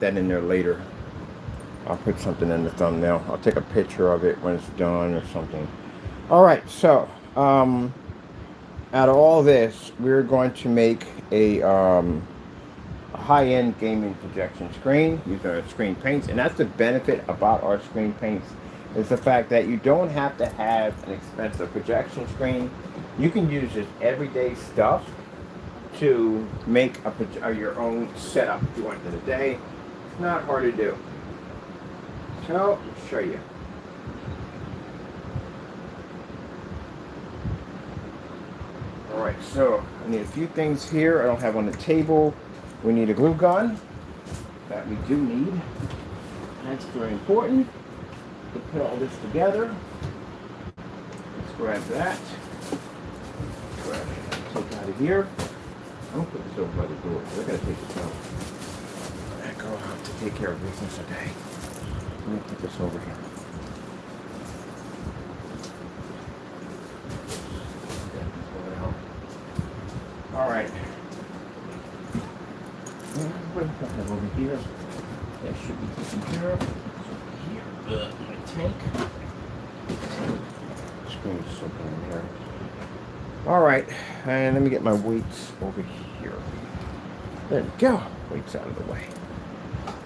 that in there later. I'll put something in the thumbnail. I'll take a picture of it when it's done or something. All right, so out of all this, we're going to make a high-end gaming projection screen using our screen paints, and that's the benefit about our screen paints is the fact that you don't have to have an expensive projection screen. You can use just everyday stuff to make your own setup if you want for the day. It's not hard to do. So, I'll show you. Alright, so I need a few things here I don't have on the table. We need a glue gun. That we do need. That's very important to put all this together. Let's grab that. Grab it. Take out of here. I'm going to put this over by the door because I got to take this out. That girl have to take care of business today. Let me put this over here. Alright. Put that over here. That should be taken care of. Here, my tank. Screen is so in here. Alright, and let me get my weights over here. There we go. Weights out of the way.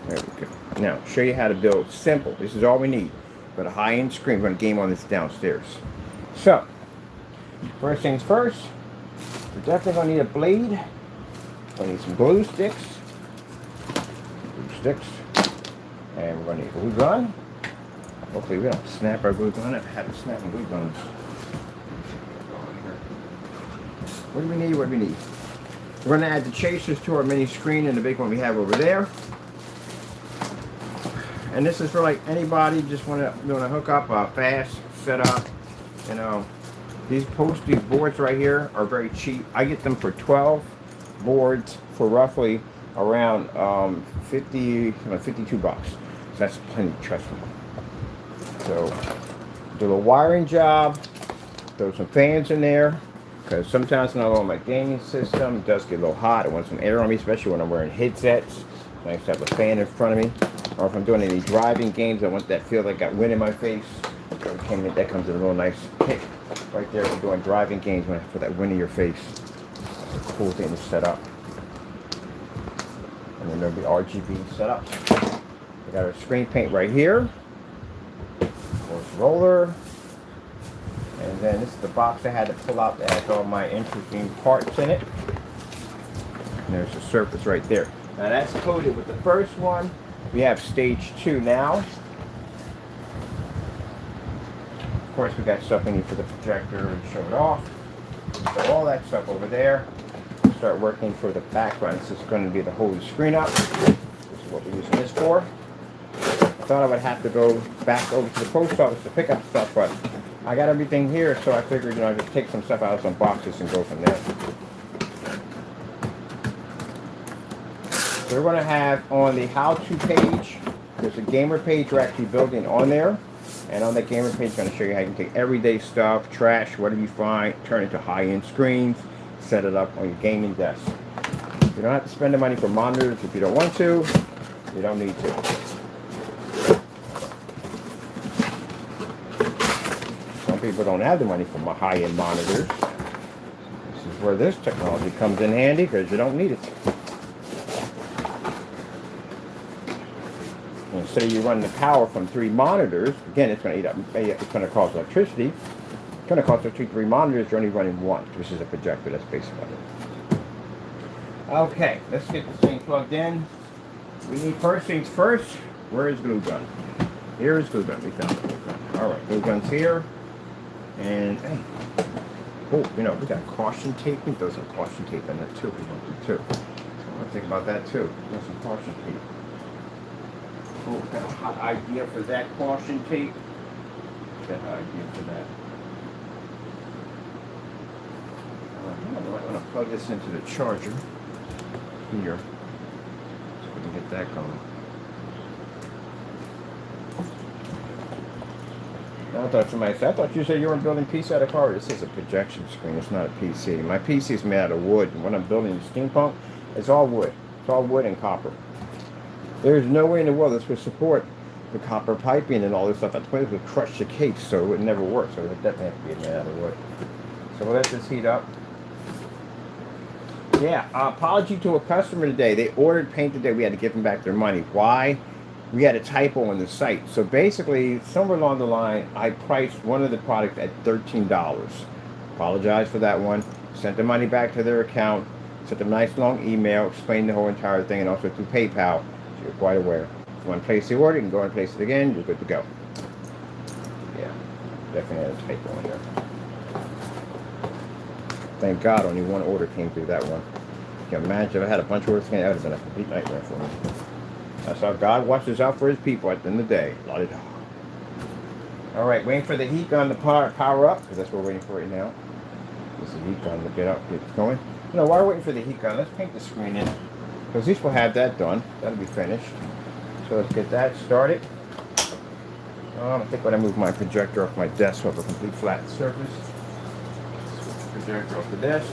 There we go. Now, show you how to build simple. This is all we need. But a high-end screen. We're going to game on this downstairs. So, first things first, we're definitely going to need a blade. We're going to need some glue sticks. And we're going to need a glue gun. Hopefully we don't snap our glue gun. I've had to snap my glue guns. What do we need? What do we need? We're going to add the chasers to our mini screen and the big one we have over there. And this is for like anybody just want to hook up a fast setup. You know, these boards right here are very cheap. I get them for 12 boards for roughly around 52 bucks. So that's plenty, trust me. So do a wiring job, throw some fans in there, because sometimes when I'm on my gaming system, it does get a little hot. I want some air on me, especially when I'm wearing headsets. I like to have a fan in front of me. Or if I'm doing any driving games, I want that feel like I got wind in my face. That comes in a real nice kick right there for doing driving games for that wind in your face. That's a cool thing to set up. And then there'll be RGB setups. We got our screen paint right here. Course roller. And then this is the box I had to pull out that has all my interesting parts in it. And there's the surface right there. Now that's coated with the first one. We have stage 2 now. Of course, we got stuff we need for the projector and show it off. So all that stuff over there. Start working for the background. This is going to be the whole screen up. This is what we're using this for. I thought I would have to go back over to the post office to pick up stuff, but I got everything here, so I figured, I'd just take some stuff out of some boxes and go from there. So we're going to have on the how-to page, there's a gamer page we're actually building on there. And on that gamer page, I'm going to show you how you can take everyday stuff, trash, whatever you find, turn it into high-end screens, set it up on your gaming desk. You don't have to spend the money for monitors if you don't want to. You don't need to. Some people don't have the money for high-end monitors. This is where this technology comes in handy because you don't need it. Instead of you run the power from 3 monitors, again, it's going to eat up. It's going to cost electricity. It's going to cost 3 monitors. You're only running 1, which is a projector. That's basically it. Okay, let's get this thing plugged in. We need first things first. Where is glue gun? Here is glue gun. We found the glue gun. All right, glue gun's here. And hey, oh, we got caution tape. We throw some caution tape in there too. We want to too. So I want to think about that too. Throw some caution tape. Oh, got a hot idea for that caution tape. Got an idea for that. I want to plug this into the charger here so we can get that going. I thought somebody said, I thought you said you weren't building a PC out of car. This is a projection screen. It's not a PC. My PC is made out of wood. And when I'm building the steampunk, it's all wood. It's all wood and copper. There's no way in the world this would support the copper piping and all this stuff. That's why it would crush the case, so it would never work. So it would definitely have to be made out of wood. So we'll let this heat up. Yeah, apology to a customer today. They ordered paint today. We had to give them back their money. Why? We had a typo on the site. So basically, somewhere along the line, I priced one of the products at $13. Apologize for that one. Sent the money back to their account. Sent them a nice long email, explained the whole entire thing, and also through PayPal. So you're quite aware. If you want to place the order, you can go and place it again. You're good to go. Yeah, definitely had a typo in there. Thank God only one order came through that one. You can imagine if I had a bunch of orders, that would have been a complete nightmare for me. That's how God watches out for his people at the end of the day. Alright, waiting for the heat gun to power up, because that's what we're waiting for right now. This is the heat gun to get up, get going. You know, while we're waiting for the heat gun, let's paint the screen in. Because at least we'll have that done. That'll be finished. So let's get that started. I think when I move my projector off my desk so I have a complete flat surface. Projector off the desk.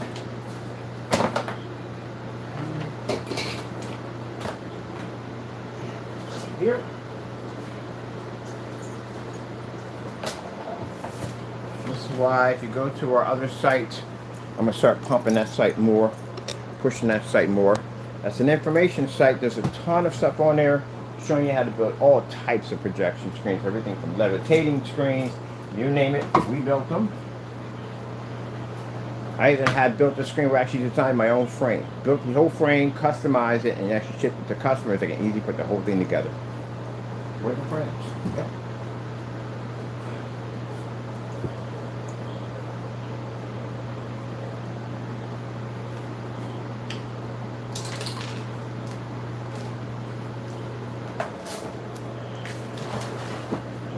Here. This is why if you go to our other site, I'm going to start pumping that site more, pushing that site more. That's an information site. There's a ton of stuff on there showing you how to build all types of projection screens, everything from levitating screens, you name it, we built them. I even had built a screen where I actually designed my own frame. Built the whole frame, customized it, and actually shipped it to customers. They can easily put the whole thing together. With the friends. Yeah.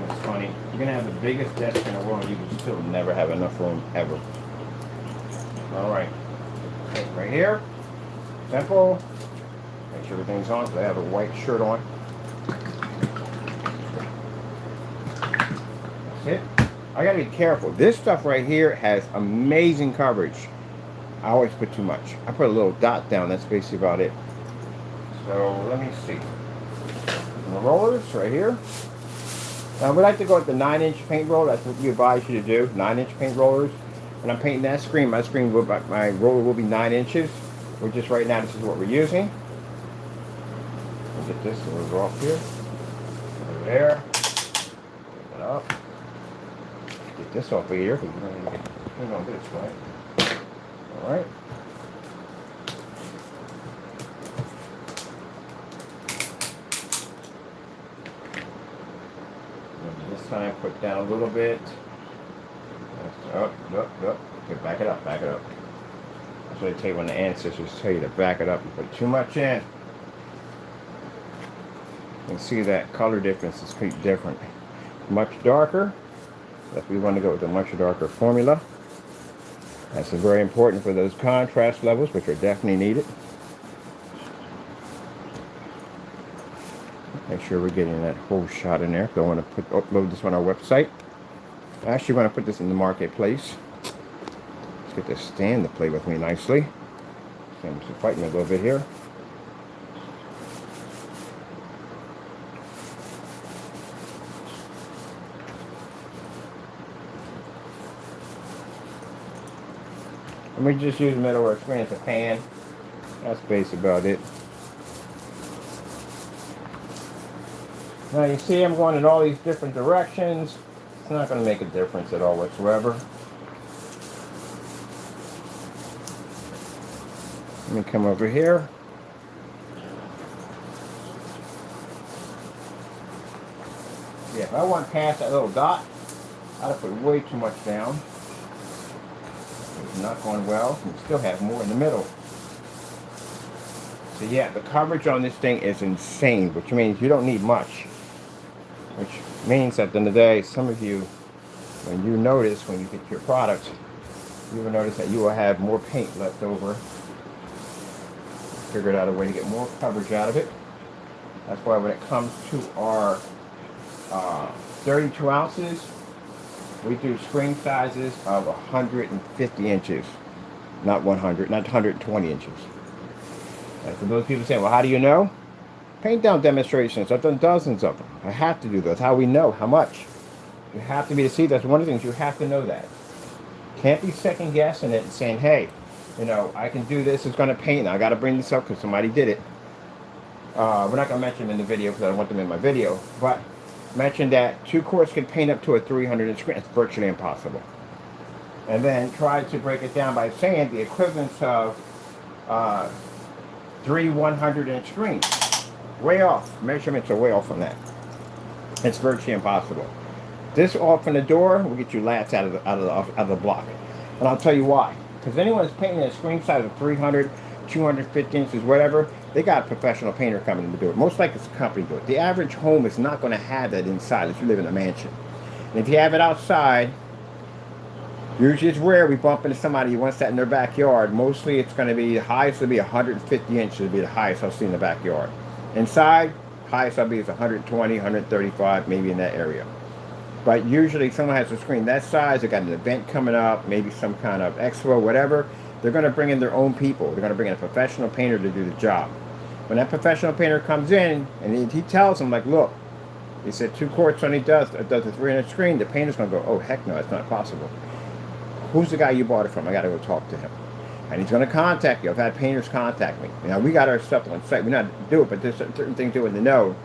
It's funny. You're going to have the biggest desk in the world, you will still never have enough room, ever. Alright, right here, simple, make sure everything's on, because I have a white shirt on. That's it. I gotta be careful. This stuff right here has amazing coverage. I always put too much. I put a little dot down, that's basically about it. So, let me see. And the rollers right here. Now, we like to go with the 9-inch paint roller. That's what we advise you to do, 9-inch paint rollers. When I'm painting that screen, my roller will be 9 inches. We're just right now, this is what we're using. We'll get this over off here. Over there. Pick it up. Get this off of here because we're going to get it on this, right? Alright. This time, put down a little bit. Up. Okay, back it up. That's what they tell you when the ancestors tell you to back it up. You put too much in. You can see that color difference is pretty different. Much darker. If we want to go with a much darker formula. That's very important for those contrast levels, which are definitely needed. Make sure we're getting that whole shot in there. Don't want to upload this on our website. I actually want to put this in the marketplace. Let's get this stand to play with me nicely. I'm fighting a little bit here. And we just use metalwork screen as a pan. That's basically about it. Now you see I'm going in all these different directions. It's not going to make a difference at all whatsoever. Let me come over here. Yeah, if I want past that little dot, I'd put way too much down. It's not going well. You still have more in the middle. So yeah, the coverage on this thing is insane, which means you don't need much. Which means at the end of the day, some of you, when you notice, when you get your product, you will notice that you will have more paint left over. Figured out a way to get more coverage out of it. That's why when it comes to our 32 ounces, we do screen sizes of 150 inches, not 100, not 120 inches. And for those people saying, well, how do you know? Paint down demonstrations. I've done dozens of them. I have to do those. How we know how much. You have to be to see. That's one of the things you have to know that. Can't be second guessing it and saying, hey, you know, I can do this. It's going to paint. I got to bring this up because somebody did it. We're not going to mention them in the video because I don't want them in my video. But mention that 2 quarts can paint up to a 300 inch screen. It's virtually impossible. And then try to break it down by saying the equivalence of 3 100 inch screens. Way off. Measurements are way off on that. It's virtually impossible. This off from the door will get you lats out of the block. And I'll tell you why. Because anyone that's painting a screen size of 300, 250 inches, whatever, they got a professional painter coming in to do it. Most likely it's a company do it. The average home is not going to have that inside if you live in a mansion. And if you have it outside, usually it's rare we bump into somebody who wants that in their backyard. Mostly it's going to be, the highest will be 150 inches will be the highest I'll see in the backyard. Inside, highest I'll be is 120, 135, maybe in that area. But usually someone has a screen that size, they got an event coming up, maybe some kind of expo, whatever, they're going to bring in their own people. They're going to bring in a professional painter to do the job. When that professional painter comes in, and he tells them, like, look, he said 2 quarts only does a 300 screen, the painter's going to go, oh, heck no, it's not possible. Who's the guy you bought it from? I got to go talk to him. And he's going to contact you. I've had painters contact me. Now, we got our stuff on site. We not do it, but there's certain things doing to know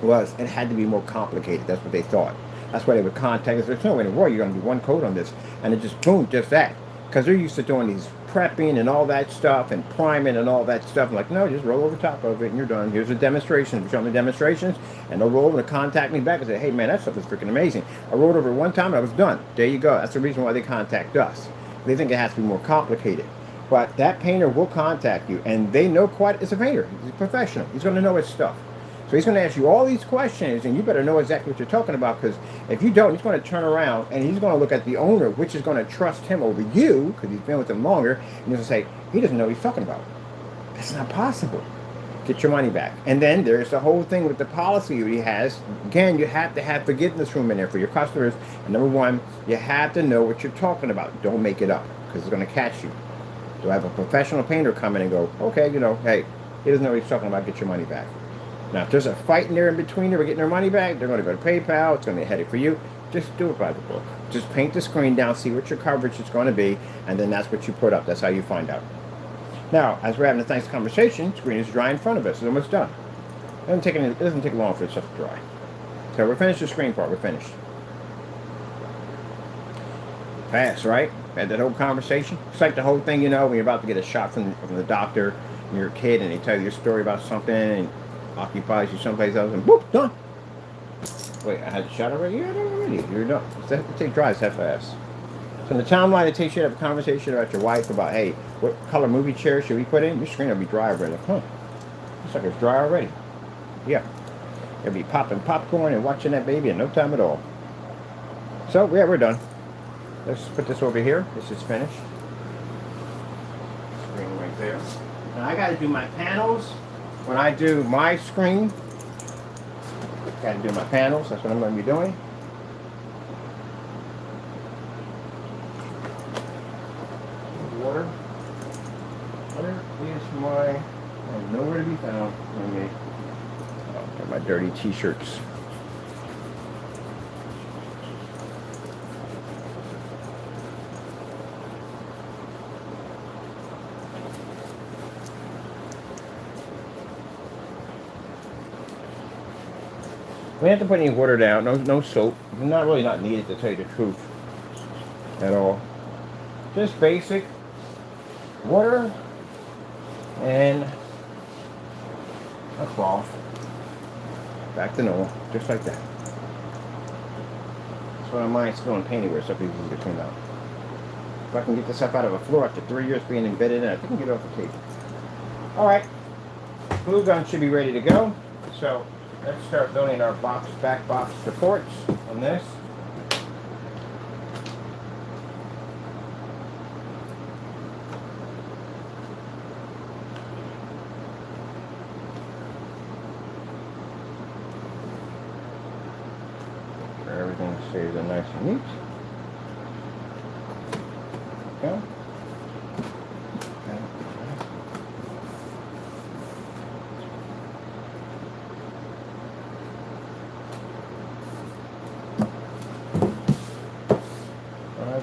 was it had to be more complicated. That's what they thought. That's why they would contact us. There's no way in the world you're going to do 1 coat on this. And it just, boom, just that. Because they're used to doing these prepping and all that stuff and priming and all that stuff. I'm like, no, just roll over top of it and you're done. Here's a demonstration. Show them the demonstrations. And they'll roll over and contact me back and say, hey, man, that stuff is freaking amazing. I rolled over one time and I was done. There you go. That's the reason why they contact us. They think it has to be more complicated. But that painter will contact you. And they know quite, it's a painter. He's a professional. He's going to know his stuff. So he's going to ask you all these questions, and you better know exactly what you're talking about, because if you don't, he's going to turn around, and he's going to look at the owner, which is going to trust him over you, because he's been with him longer, and he's going to say, he doesn't know what he's talking about. That's not possible. Get your money back. And then there's the whole thing with the policy he has. Again, you have to have forgiveness room in there for your customers. And number one, you have to know what you're talking about. Don't make it up, because it's going to catch you. So have a professional painter come in and go, okay, you know, hey, he doesn't know what he's talking about, get your money back. Now, if there's a fight in there in between, they're getting their money back, they're going to go to PayPal, it's going to be a headache for you. Just do it by the book. Just paint the screen down, see what your coverage is going to be, and then that's what you put up. That's how you find out. Now, as we're having a nice conversation, screen is dry in front of us. It's almost done. It doesn't take long for the stuff to dry. So we're finished the screen part. We're finished. Fast, right? Had that whole conversation. It's like the whole thing, you know, when you're about to get a shot from the doctor, and you're a kid, and they tell you your story about something, and occupies you someplace else, and boop, done. Wait, I had a shot already? Yeah, already. You're done. It takes dries that fast. So in the timeline, it takes you to have a conversation about your wife about, hey, what color movie chair should we put in? Your screen will be dry already. Like, huh, looks like it's dry already. Yeah. You'll be popping popcorn and watching that baby in no time at all. So, yeah, we're done. Let's put this over here. This is finished. Screen right there. Now I got to do my panels. When I do my screen, got to do my panels. That's what I'm going to be doing. Water. Where is my? I'm nowhere to be found. Let me. Oh, got my dirty T-shirts. We don't have to put any water down, no soap. Not needed, to tell you the truth at all. Just basic water and a cloth. Back to normal, just like that. That's what I mind spilling paint anywhere, stuff is easy to clean out. If I can get this stuff out of a floor after 3 years being embedded in it, I think I can get it off the table. Alright, glue gun should be ready to go. So let's start building our back box supports on this. Sure everything stays in nice and neat. Okay.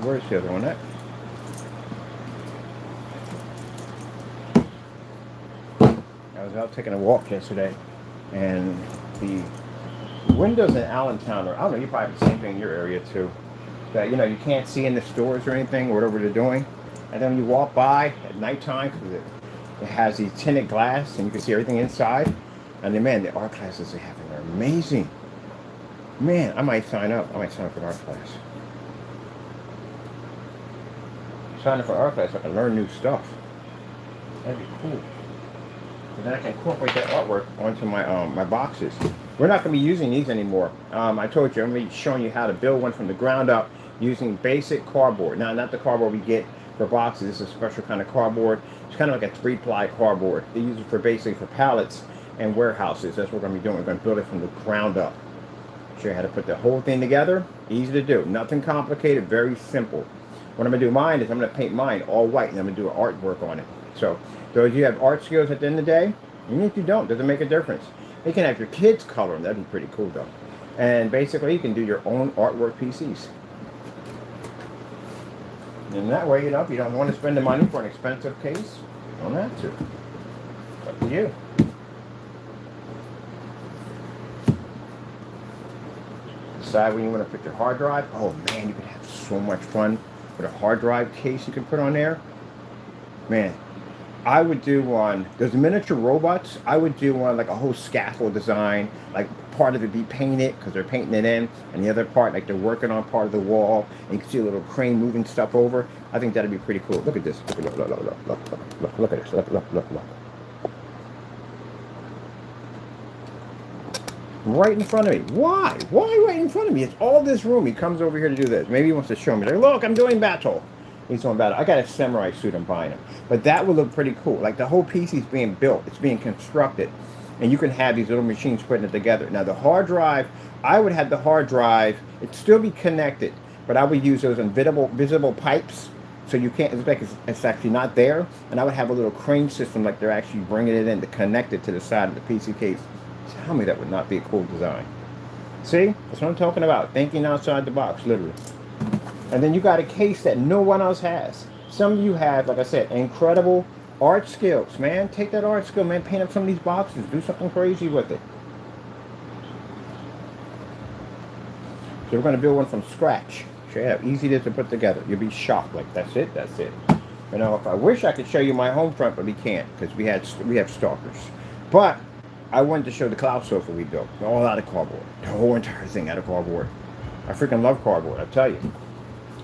where's the other one at? I was out taking a walk yesterday, and the windows in Allentown, or I don't know, you probably have the same thing in your area too, that you can't see in the stores or anything, or whatever they're doing. And then when you walk by at nighttime, because it has these tinted glass, and you can see everything inside. And then, man, the art classes they have are amazing. Man, I might sign up. I might sign up for an art class. Sign up for art class so I can learn new stuff. That'd be cool. And then I can incorporate that artwork onto my my boxes. We're not going to be using these anymore. I told you, I'm going to be showing you how to build one from the ground up using basic cardboard. Now, not the cardboard we get for boxes. This is a special kind of cardboard. It's kind of like a 3-ply cardboard. They use it for basically for pallets and warehouses. That's what we're going to be doing. We're going to build it from the ground up. Show you how to put the whole thing together. Easy to do. Nothing complicated. Very simple. What I'm going to do mine is I'm going to paint mine all white, and I'm going to do artwork on it. So those you have art skills at the end of the day, even if you don't, doesn't make a difference. You can have your kids color them. That'd be pretty cool though. And basically you can do your own artwork PCs. And that way, if you don't want to spend the money for an expensive case, you don't have to. It's up to you. Decide when you want to put your hard drive. Oh man, you can have so much fun with a hard drive case you can put on there. Man, I would do one. There's miniature robots. I would do one like a whole scaffold design, like part of it be painted because they're painting it in, and the other part like they're working on part of the wall, and you can see a little crane moving stuff over. I think that'd be pretty cool. Look at this. Look at this. Look. Right in front of me. Why? Why right in front of me? It's all this room. He comes over here to do this. Maybe he wants to show me. Like, look, I'm doing battle. He's doing battle. I got a samurai suit I'm buying him. But that would look pretty cool. Like the whole PC is being built. It's being constructed. And you can have these little machines putting it together. Now the hard drive, I would have the hard drive, it'd still be connected, but I would use those visible pipes. So you can't, it's like it's actually not there. And I would have a little crane system like they're actually bringing it in to connect it to the side of the PC case. Tell me that would not be a cool design. See? That's what I'm talking about. Thinking outside the box, literally. And then you got a case that no one else has. Some of you have, like I said, incredible art skills, man. Take that art skill, man. Paint up some of these boxes. Do something crazy with it. So we're going to build one from scratch. Show you how easy it is to put together. You'll be shocked. Like, that's it? That's it. You know, if I wish I could show you my home front, but we can't because we have stalkers. But I wanted to show the cloud sofa we built. All out of cardboard. The whole entire thing out of cardboard. I freaking love cardboard, I tell you.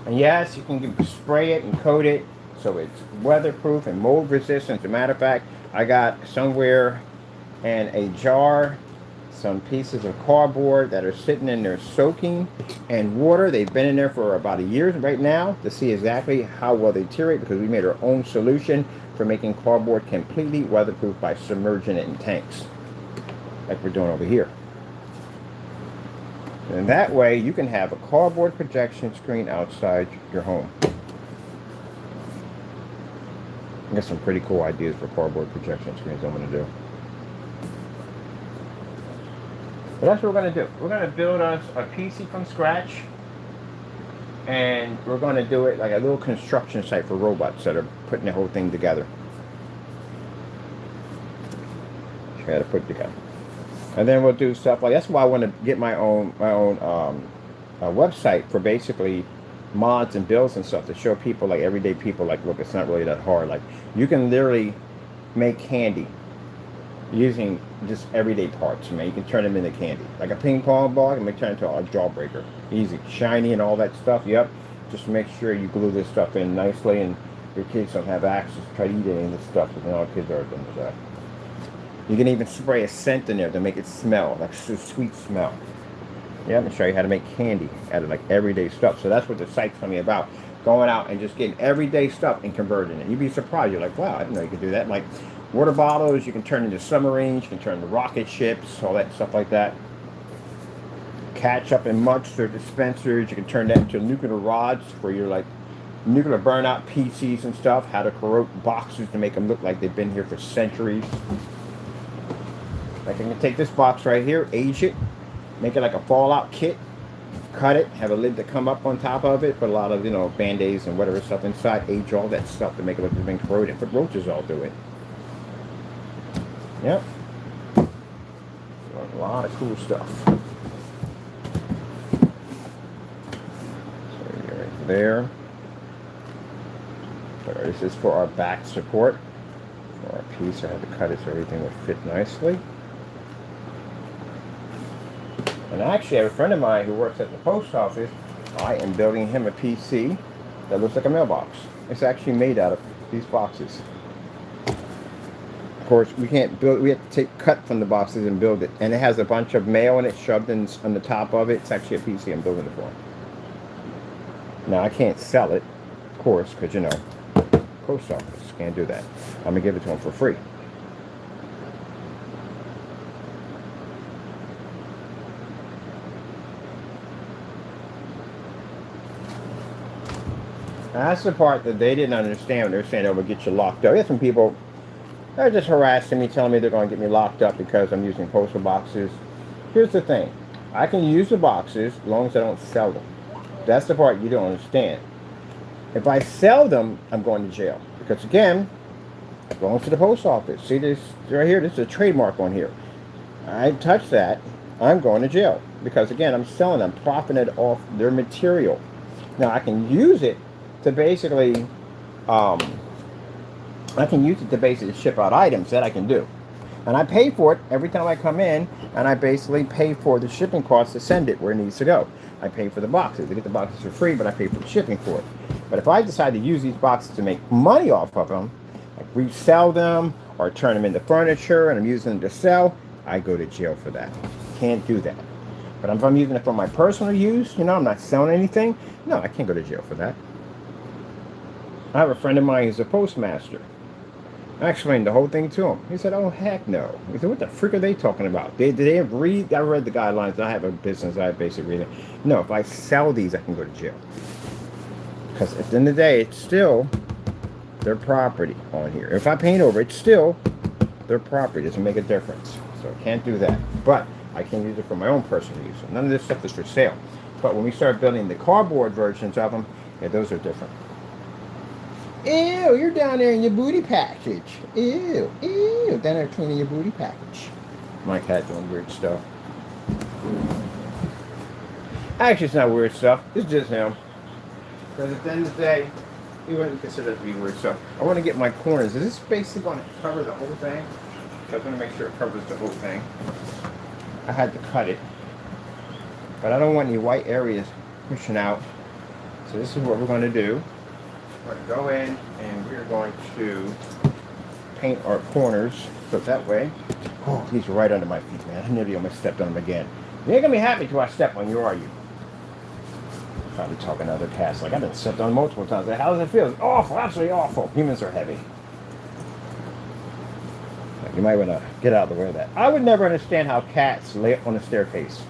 And yes, you can spray it and coat it so it's weatherproof and mold resistant. As a matter of fact, I got somewhere in a jar some pieces of cardboard that are sitting in there soaking in water. They've been in there for about a year right now to see exactly how well they deteriorate, because we made our own solution for making cardboard completely weatherproof by submerging it in tanks like we're doing over here. And that way you can have a cardboard projection screen outside your home. I got some pretty cool ideas for cardboard projection screens I'm going to do. But that's what we're going to do. We're going to build us a PC from scratch. And we're going to do it like a little construction site for robots that are putting the whole thing together. Show you how to put it together. And then we'll do stuff like, that's why I want to get my own website for basically mods and builds and stuff to show people, like everyday people, like, look, it's not really that hard. Like, you can literally make candy using just everyday parts, man. You can turn them into candy. Like a ping pong ball, you can turn it into a jawbreaker. Easy. Shiny and all that stuff, yep. Just make sure you glue this stuff in nicely and your kids don't have access to try to eat any of this stuff, because all kids are doing that. You can even spray a scent in there to make it smell, like a sweet smell. Yeah, I'm going to show you how to make candy out of like everyday stuff. So that's what the site's going to be about. Going out and just getting everyday stuff and converting it. You'd be surprised. You're like, wow, I didn't know you could do that. Like water bottles, you can turn into submarines, you can turn into rocket ships, all that stuff like that. Ketchup and mustard dispensers, you can turn that into nuclear rods for your like nuclear burnout PCs and stuff. How to corrode boxes to make them look like they've been here for centuries. Like I can take this box right here, age it, make it like a Fallout kit, cut it, have a lid to come up on top of it, put a lot of, you know, band-aids and whatever stuff inside, age all that stuff to make it look like it's been corroded. Put roaches all through it. Yep. A lot of cool stuff. So you're right there. This is for our back support. For our piece, I had to cut it so everything would fit nicely. And actually, I have a friend of mine who works at the post office. I am building him a PC that looks like a mailbox. It's actually made out of these boxes. Of course, we can't build. We have to cut from the boxes and build it. And it has a bunch of mail in it shoved in on the top of it. It's actually a PC I'm building it for. Now I can't sell it, of course, because you know, post office can't do that. I'm gonna give it to him for free. That's the part that they didn't understand. They're saying, "Oh, we'll get you locked up." We have some people. They're just harassing me, telling me they're going to get me locked up because I'm using postal boxes. Here's the thing. I can use the boxes as long as I don't sell them. That's the part you don't understand. If I sell them, I'm going to jail. Because again, it belongs to the post office. See this right here? This is a trademark on here. I touch that, I'm going to jail. Because again, I'm selling them, profiting off their material. Now I can use it to basically ship out items. That I can do. And I pay for it every time I come in, and I basically pay for the shipping costs to send it where it needs to go. I pay for the boxes. I get the boxes for free, but I pay for the shipping for it. But if I decide to use these boxes to make money off of them, like resell them or turn them into furniture and I'm using them to sell, I go to jail for that. Can't do that. But if I'm using it for my personal use, you know, I'm not selling anything, no, I can't go to jail for that. I have a friend of mine who's a postmaster. I explained the whole thing to him. He said, "Oh, heck no." He said, "What the frick are they talking about? Did they read? I read the guidelines. I have a business. I basically read it. No, if I sell these, I can go to jail. Because at the end of the day, it's still their property on here. If I paint over, it's still their property. It doesn't make a difference. So I can't do that. But I can use it for my own personal use. None of this stuff is for sale. But when we start building the cardboard versions of them, yeah, those are different." Ew, you're down there in your booty package. Ew, ew, down there cleaning your booty package. My cat doing weird stuff. Actually, it's not weird stuff. It's just him. Because at the end of the day, he wouldn't consider it to be weird stuff. I want to get my corners. Is this basically going to cover the whole thing? I was going to make sure it covers the whole thing. I had to cut it. But I don't want any white areas pushing out. So this is what we're going to do. We're going to go in and we're going to paint our corners so that way. Oh, he's right under my feet, man. I nearly almost stepped on him again. You ain't going to be happy till I step on you, are you? Probably talking to other cats. Like, I've been stepped on multiple times. Like, how does it feel? It's awful, absolutely awful. Humans are heavy. Like, you might want to get out of the way of that. I would never understand how cats lay on the staircase.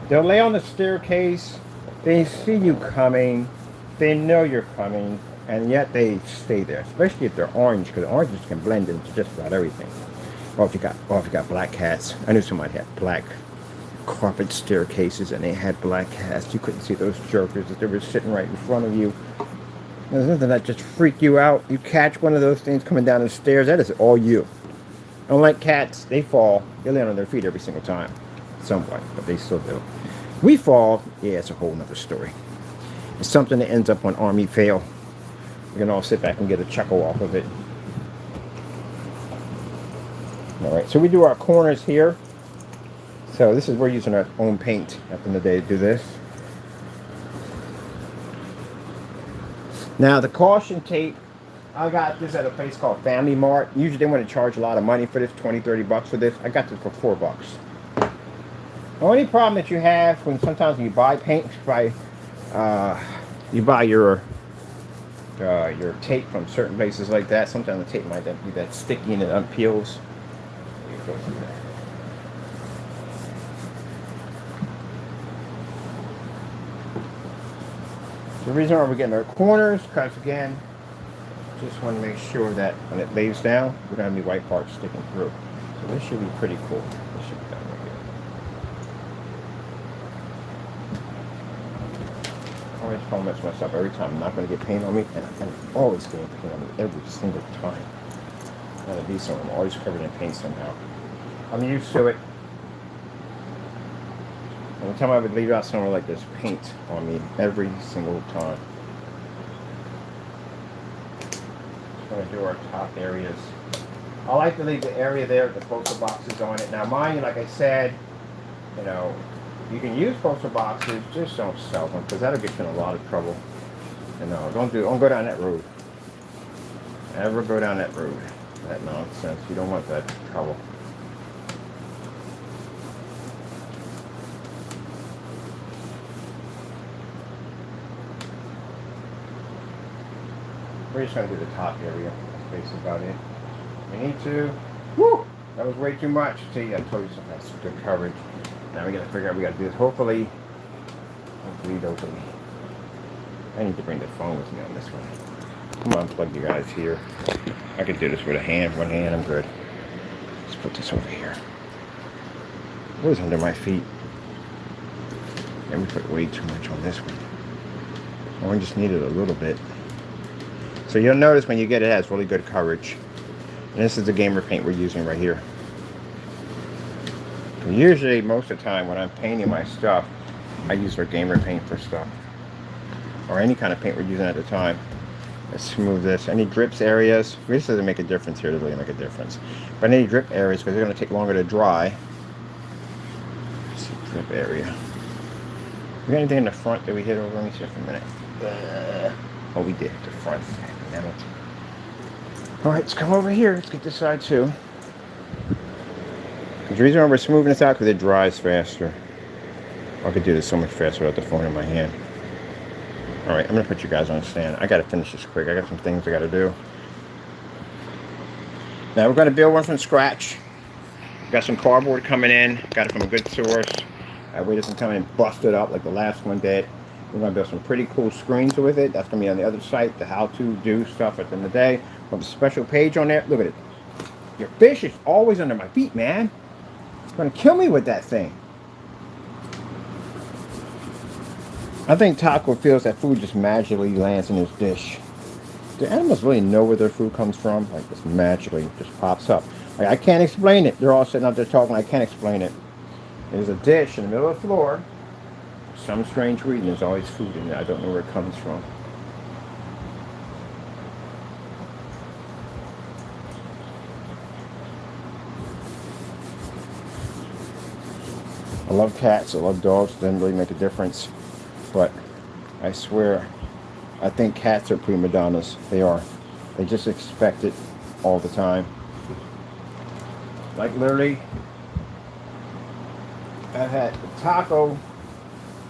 They'll lay on the staircase. They see you coming. They know you're coming. And yet they stay there, especially if they're orange, because oranges can blend into just about everything. Or if you got black cats. I knew somebody had black carpet staircases, and they had black cats. You couldn't see those jokers if they were sitting right in front of you. There's nothing that just freak you out. You catch one of those things coming down the stairs, that is all you. Unlike cats, they fall. They land on their feet every single time, somewhat, but they still do. We fall. Yeah, it's a whole nother story. It's something that ends up on Army Fail. We can all sit back and get a chuckle off of it. All right, so we do our corners here. So this is, we're using our own paint at the end of the day to do this. Now the caution tape, I got this at a place called Family Mart. Usually they want to charge a lot of money for this, 20, 30 bucks for this. I got this for $4. The only problem that you have when sometimes when you buy paint, you buy your tape from certain places like that. Sometimes the tape might be that sticky and it unpeels. The reason why we're getting our corners, because again, just want to make sure that when it lays down, we don't have any white parts sticking through. So this should be pretty cool. This should be done right always try to mess myself every time. I'm not going to get paint on me, and I'm always getting paint on me every single time. Gotta be somewhere. I'm always covered in paint somehow. I'm used to it. Every time I would leave out somewhere like this, paint on me every single time. Just going to do our top areas. I like to leave the area there with the poster boxes on it. Now, mind you, like I said, you know, you can use poster boxes, just don't sell them because that'll get you in a lot of trouble. You know, don't go down that road. Never go down that road. That nonsense. You don't want that trouble. We're just going to do the top area. That's basically about it. We need to. Woo! That was way too much. See, I told you something. That's good coverage. Now we got to figure out what we got to do this. Hopefully, I need to bring the phone with me on this one. Come on, plug you guys here. I can do this with one hand. I'm good. Let's put this over here. What is under my feet? And we put way too much on this one. Oh, we just needed a little bit. So you'll notice when you get it, it has really good coverage. And this is the gamer paint we're using right here. Usually, most of the time when I'm painting my stuff, I use our gamer paint for stuff. Or any kind of paint we're using at the time. Let's smooth this. Any drips areas, this doesn't make a difference here, it doesn't really make a difference. But any drip areas, because they're going to take longer to dry. Let's see, drip area. We got anything in the front that we hit over? Let me see for a minute. Oh, we did, the front. Damn it. Alright, let's come over here. Let's get this side too. The reason why we're smoothing this out because it dries faster. I could do this so much faster without the phone in my hand. Alright, I'm going to put you guys on a stand. I got to finish this quick. I got some things I got to do. Now we're going to build one from scratch. Got some cardboard coming in. Got it from a good source. That way it doesn't come in busted up like the last one did. We're going to build some pretty cool screens with it. That's going to be on the other site. The how to do stuff at the end of the day. We'll have a special page on there. Look at it. Your fish is always under my feet, man. It's going to kill me with that thing. I think Taco feels that food just magically lands in his dish. Do animals really know where their food comes from? Like, this magically just pops up. Like, I can't explain it. They're all sitting out there talking. I can't explain it. There's a dish in the middle of the floor. Some strange reason. There's always food in there. I don't know where it comes from. I love cats. I love dogs. It doesn't really make a difference. But I swear, I think cats are prima donnas. They are. They just expect it all the time. Like literally, I've had Taco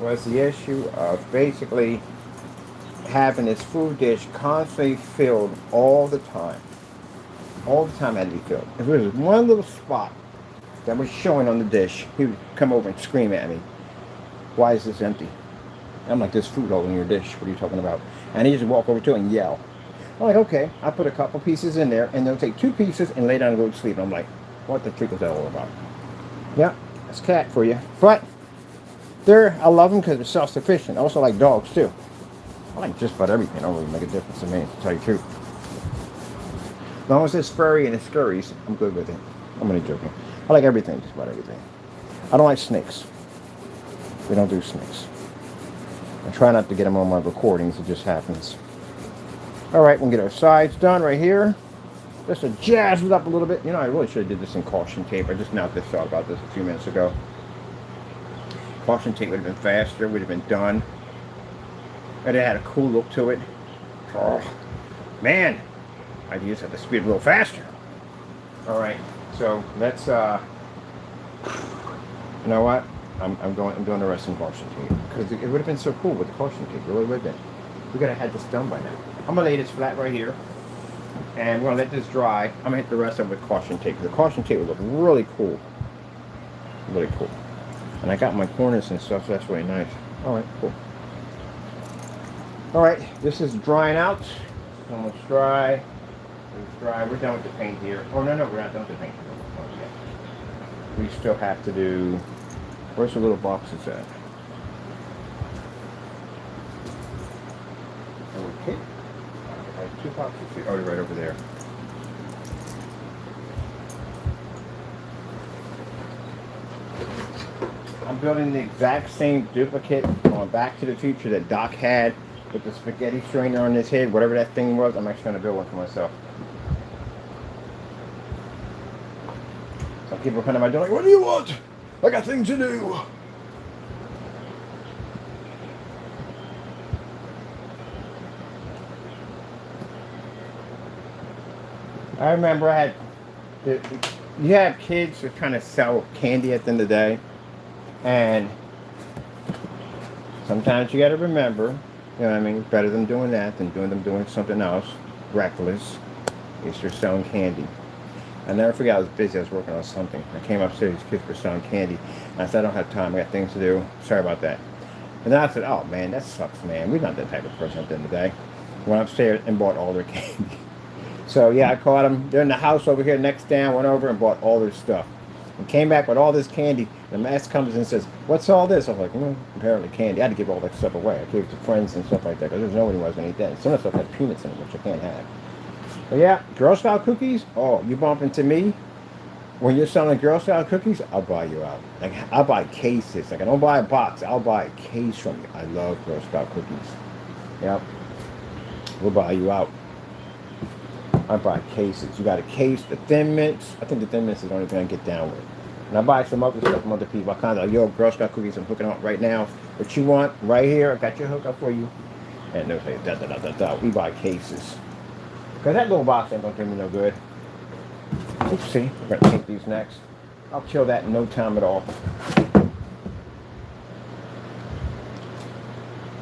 was the issue of basically having his food dish constantly filled all the time. All the time had to be filled. If there was one little spot that was showing on the dish, he would come over and scream at me, "Why is this empty?" I'm like, "There's food all in your dish. What are you talking about?" And he just walk over to it and yell. I'm like, "Okay." I put a couple pieces in there, and they'll take 2 pieces and lay down and go to sleep. I'm like, what the trick was that all about? Yeah, that's cat for you. But I love them because they're self-sufficient. I also like dogs too. I like just about everything. It don't really make a difference to me, to tell you the truth. As long as it's furry and it scurries, I'm good with it. I'm only joking. I like everything, just about everything. I don't like snakes. We don't do snakes. I try not to get them on my recordings. It just happens. Alright, we'll get our sides done right here. Just to jazz it up a little bit. You know, I really should have did this in caution tape. I just now just thought about this a few minutes ago. Caution tape would have been faster. Would have been done. And it had a cool look to it. Oh, man. I just have to speed a little faster. Alright, so let's, you know what? I'm doing the rest in caution tape. Because it would have been so cool with the caution tape. It really would have been. We could have had this done by now. I'm going to lay this flat right here. And we're going to let this dry. I'm going to hit the rest of it with caution tape. The caution tape would look really cool. Really cool. And I got my corners and stuff, so that's really nice. Alright, cool. Alright, this is drying out. It's almost dry. It's dry. We're done with the paint here. Oh, no, we're not done with the paint here. Oh, yeah. We still have to do... Where's the little boxes at? Okay. I have 2 boxes here. Oh, they're right over there. I'm building the exact same duplicate on Back to the Future that Doc had with the spaghetti strainer on his head, whatever that thing was. I'm actually going to build one for myself. Some people come to my door like, what do you want? I got things to do. I remember you have kids that kind of sell candy at the end of the day. And sometimes you got to remember, you know what I mean, better than doing that than doing something else reckless. Is you're selling candy. I never forget, I was busy, I was working on something. I came upstairs, these kids were selling candy. And I said, I don't have time, I got things to do. Sorry about that. And then I said, oh man, that sucks, man. We're not that type of person at the end of the day. Went upstairs and bought all their candy. So yeah, I caught them. They're in the house over here next down, went over and bought all their stuff. And came back with all this candy. And the master comes and says, what's all this? I was like, well, apparently candy. I had to give all that stuff away. I gave it to friends and stuff like that because there's nobody who was going to eat that. Some of the stuff had peanuts in it, which I can't have. But yeah, Girl Scout cookies. Oh, you bump into me when you're selling Girl Scout cookies, I'll buy you out. Like, I'll buy cases. Like, I don't buy a box. I'll buy a case from you. I love Girl Scout cookies. Yep. We'll buy you out. I buy cases. You got a case, the Thin Mints. I think the Thin Mints is the only thing I get down with. And I buy some other stuff from other people. I kind of like, yo, Girl Scout cookies, I'm hooking up right now. What you want? Right here. I got your hookup for you. And they'll say, da da da da da. We buy cases. Because that little box ain't going to do me no good. Oopsie. We're going to take these next. I'll kill that in no time at all.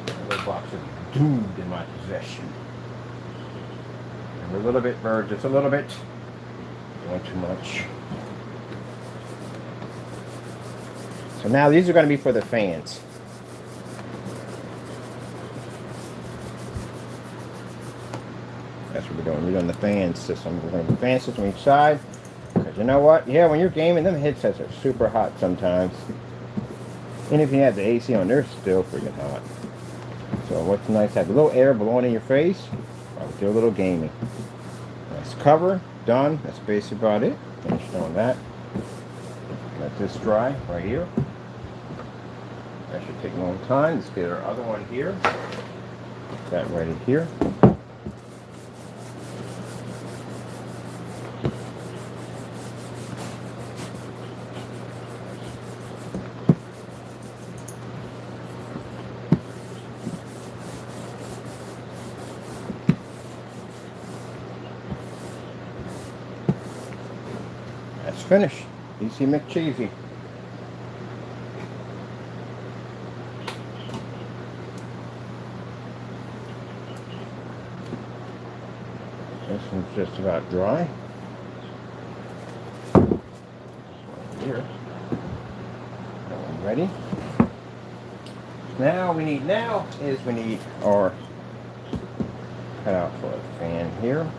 That little box is doomed in my possession. And a little bit, bird, just a little bit. Not too much. So now these are going to be for the fans. That's what we're doing. We're doing the fan system. We're doing the fan system each side. Because you know what? Yeah, when you're gaming, them headsets are super hot sometimes. And if you have the AC on, they're still freaking hot. So what's nice, have a little air blowing in your face while we do a little gaming. Nice cover, done. That's basically about it. Finished on that. Let this dry right here. That should take a long time. Let's get our other one here. That ready here. That's finished. Easy McCheesy. This one's just about dry. Here. That one ready. Now we need our cutout for a fan here.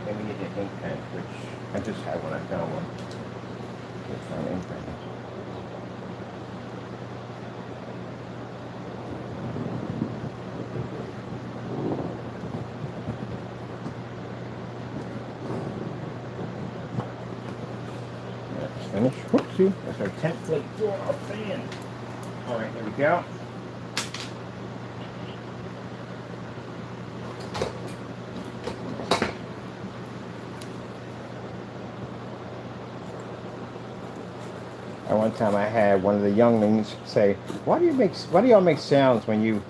And we need an ink pen, which I just had when I found one. Can't find an ink pen. That's finished. Whoopsie. That's our template for our fan. Alright, there we go. At one time I had one of the younglings say, why do y'all make sounds when you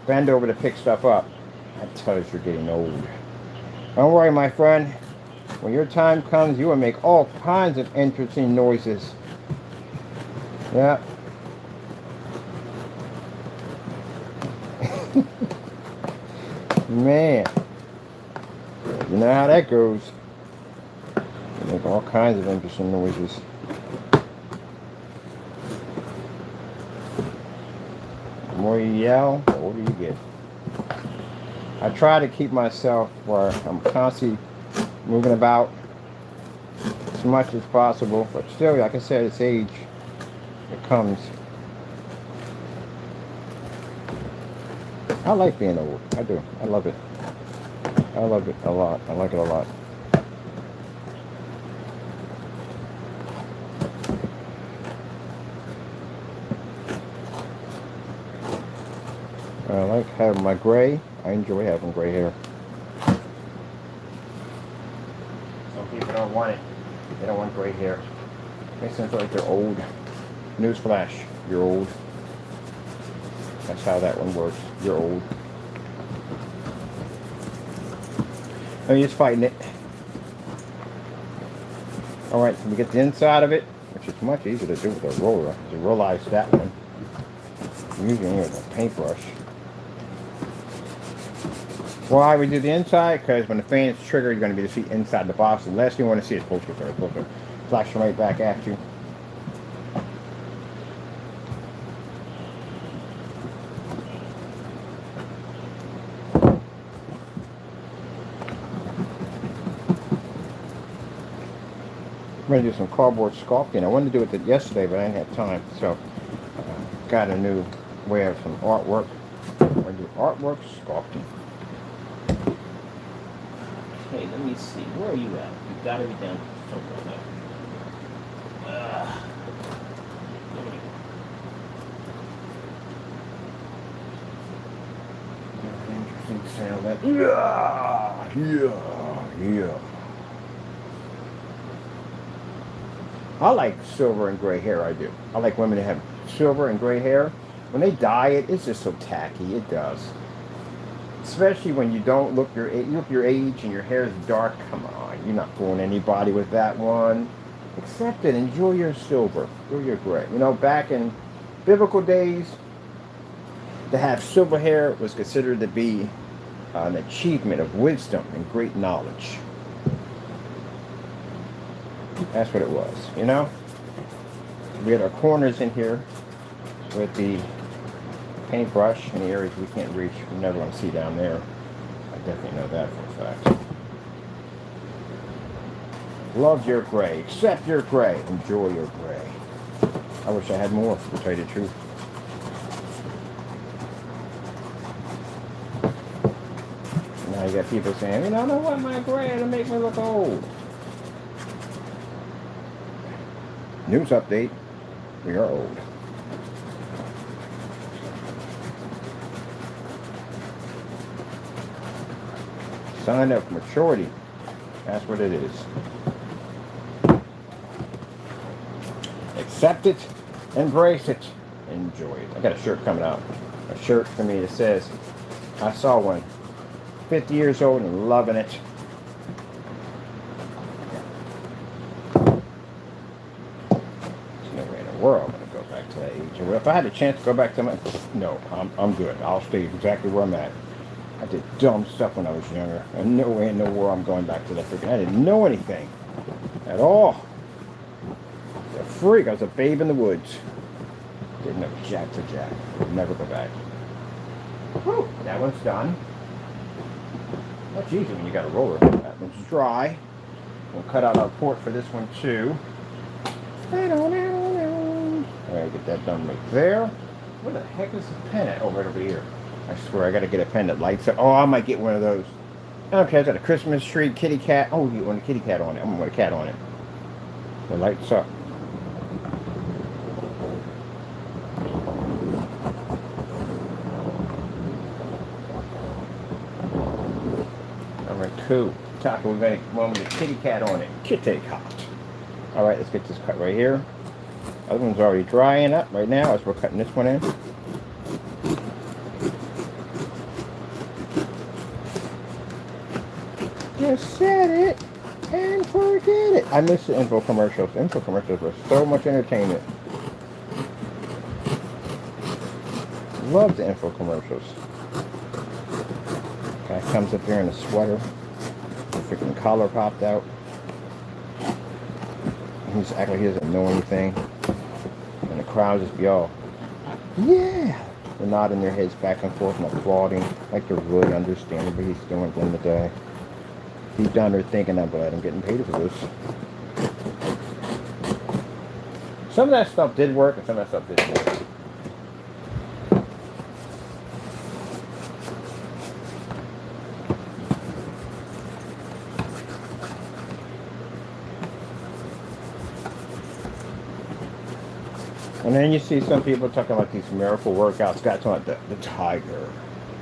bend over to pick stuff up? I tell you, you're getting old. Don't worry, my friend. When your time comes, you will make all kinds of interesting noises. Yeah. Man. You know how that goes. You make all kinds of interesting noises. The more you yell, the older you get. I try to keep myself where I'm constantly moving about as much as possible, but still, like I said, it's age. It comes. I like being old. I do. I love it. I love it a lot. I like it a lot. I like having my gray. I enjoy having gray hair. Some people don't want it. They don't want gray hair. Makes them feel like they're old. Newsflash, you're old. That's how that one works. You're old. I'm just fighting it. Alright, so we get the inside of it, which is much easier to do with a roller. You realize that one. I'm using it with a paintbrush. Why we do the inside? Because when the fan is triggered, you're going to be able to see inside the box. And the last thing you want to see is postal card. Supposed to flash right back at you. I'm going to do some cardboard sculpting. I wanted to do it yesterday, but I didn't have time. So, got a new way of some artwork. I'm going to do artwork sculpting. Okay, let me see. Where are you at? You got to be down somewhere now. Interesting sound. That yeah. I like silver and gray hair. I do. I like women that have silver and gray hair. When they dye it, it's just so tacky. It does. Especially when you don't look your age and your hair is dark. Come on, you're not fooling anybody with that one. Accept it. Enjoy your silver. Enjoy your gray. You know, back in biblical days, to have silver hair was considered to be an achievement of wisdom and great knowledge. That's what it was, you know? We had our corners in here with the paintbrush in the areas we can't reach. We're never going to see down there. I definitely know that for a fact. Love your gray. Accept your gray. Enjoy your gray. I wish I had more, to tell you the truth. Now you got people saying, you know, I don't want my gray to make me look old. News update. We are old. Sign of maturity. That's what it is. Accept it. Embrace it. Enjoy it. I got a shirt coming out. A shirt for me that says, I saw one. 50 years old and loving it. World, I'm going to go back to that age. Well, if I had a chance to go back to my... No, I'm good. I'll stay exactly where I'm at. I did dumb stuff when I was younger. And no way in the world I'm going back to that freaking... I didn't know anything. At all. A freak. I was a babe in the woods. Didn't know jack for jack. Would never go back. Whew, that one's done. Much easier when you got a roller. That one's dry. We'll cut out our port for this one too. Alright, get that done right there. Where the heck is the pen at? Oh, right over here. I swear I gotta get a pen that lights up. Oh, I might get one of those. Okay, it's got a Christmas tree, kitty cat. Oh, you want a kitty cat on it. I'm gonna want a cat on it. It lights up. Alright, cool. Taco make one with a kitty cat on it. Kitty cat. Alright, let's get this cut right here. Other one's already drying up right now as we're cutting this one in. Just set it and forget it. I miss the info commercials. Info commercials were so much entertainment. Love the info commercials. Guy comes up here in a sweater. The freaking collar popped out. He's acting like he doesn't know anything. And the crowd just be all, yeah! They're nodding their heads back and forth and applauding like they're really understanding what he's doing at the end of the day. Deep down they're thinking, I'm glad I'm getting paid for this. Some of that stuff did work and some of that stuff didn't work. And then you see some people talking about these miracle workouts. Guys talking about the tiger.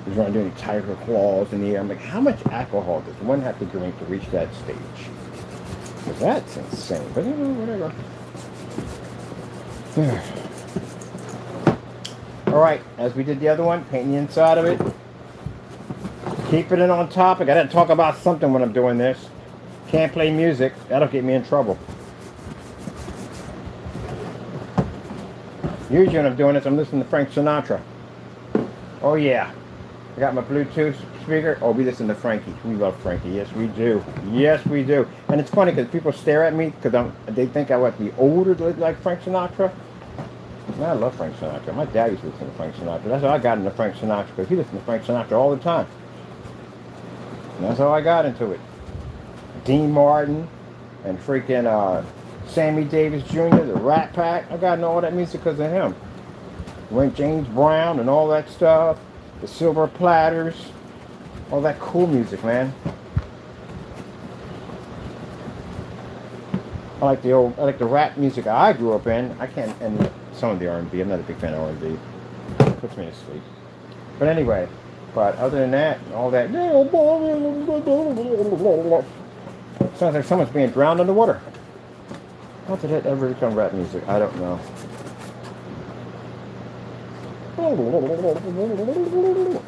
He's running doing tiger claws in the air. I'm like, how much alcohol does one have to drink to reach that stage? Because that's insane. But you know, whatever. All right, as we did the other one, paint the inside of it. Keeping it on topic. I gotta talk about something when I'm doing this. Can't play music. That'll get me in trouble. Usually when I'm doing this, I'm listening to Frank Sinatra. Oh yeah. I got my Bluetooth speaker. Oh, we listen to Frankie. We love Frankie. Yes, we do. Yes, we do. And it's funny because people stare at me because they think I want to be older to look like Frank Sinatra. Man, I love Frank Sinatra. My dad used to listen to Frank Sinatra. That's how I got into Frank Sinatra because he listened to Frank Sinatra all the time. And that's how I got into it. Dean Martin and freaking Sammy Davis Jr., the Rat Pack. I got into all that music because of him. Went James Brown and all that stuff. The Silver Platters. All that cool music, man. I like the rap music I grew up in. I can't, and some of the R&B. I'm not a big fan of R&B. It puts me to sleep. But anyway, other than that, all that sounds like someone's being drowned underwater. How did that ever become rap music? I don't know.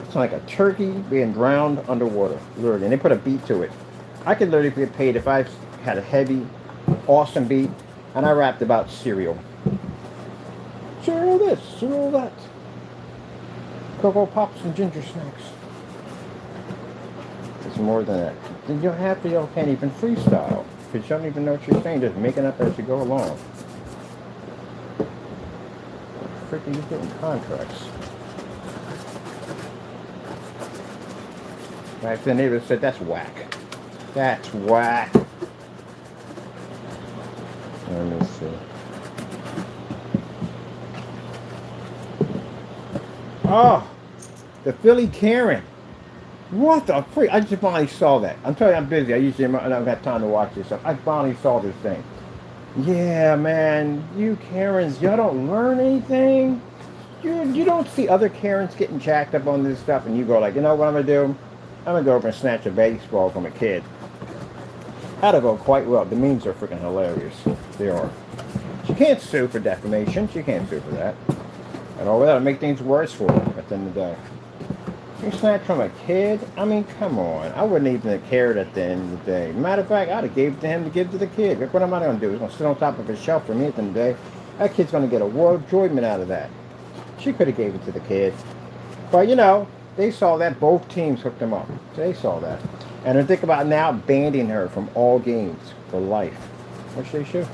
It's like a turkey being drowned underwater. Literally. And they put a beat to it. I could literally get paid if I had a heavy, awesome beat and I rapped about cereal. Cereal this, cereal that. Cocoa Pops and ginger snacks. It's more than that. Then you can't even freestyle. Because you don't even know what you're saying. Just making up as you go along. Freaking, you're getting contracts. Right, the neighbor said, that's whack. That's whack. Let me see. Oh, the Philly Karen. What the freak? I just finally saw that. I'm telling you, I'm busy. I don't got time to watch this stuff. I finally saw this thing. Yeah, man. You Karens, y'all don't learn anything. You don't see other Karens getting jacked up on this stuff, and you go like, you know what I'm gonna do? I'm gonna go over and snatch a baseball from a kid. That'll go quite well. The memes are freaking hilarious. They are. She can't sue for defamation. She can't sue for that. And all that'll make things worse for her at the end of the day. You snatch from a kid? I mean, come on. I wouldn't even have cared at the end of the day. Matter of fact, I'd have gave it to him to give to the kid. Look, what am I going to do? He's going to sit on top of a shelf for me at the end of the day. That kid's going to get a world enjoyment out of that. She could have gave it to the kid. But, you know, they saw that. Both teams hooked them up. They saw that. And they're thinking about now banning her from all games for life. Which they should.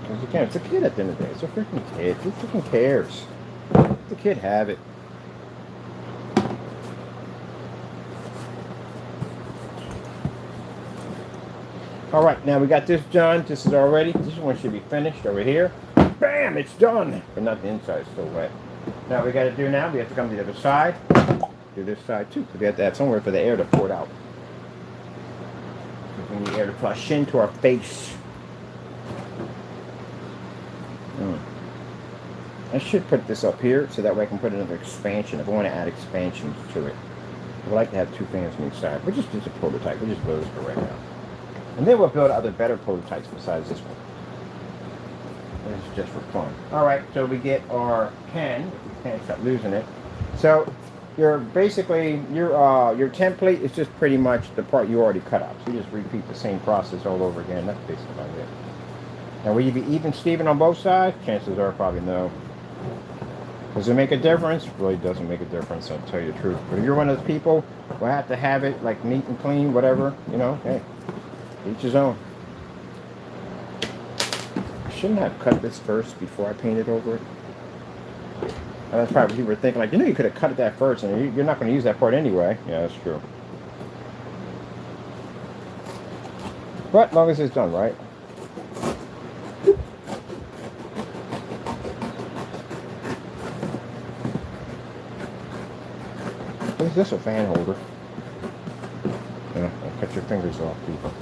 Because again, it's a kid at the end of the day. It's a freaking kid. Who freaking cares? Let the kid have it. All right, now we got this done. This is already. This one should be finished over here. Bam! It's done. But not the inside. It's still wet. Now we got to do now. We have to come to the other side. Do this side too. We have to have somewhere for the air to pour it out. We need air to flush into our face. I should put this up here so that way I can put another expansion if I want to add expansions to it. I would like to have two fans on each side. We'll just do a prototype. We'll just build this for right now. And then we'll build other better prototypes besides this one. This is just for fun. Alright, so we get our pen. We can't stop losing it. So your template is just pretty much the part you already cut out. So you just repeat the same process all over again. That's basically about it. Now, will you be even Steven on both sides? Chances are probably no. Does it make a difference? It really doesn't make a difference, I'll tell you the truth. But if you're one of those people who have to have it like neat and clean, whatever, you know, hey, each his own. I shouldn't have cut this first before I painted over it. And that's probably what you were thinking, like, you know, you could have cut that first, and you're not going to use that part anyway. Yeah, that's true. But as long as it's done right. Is this a fan holder? Yeah, don't cut your fingers off, people.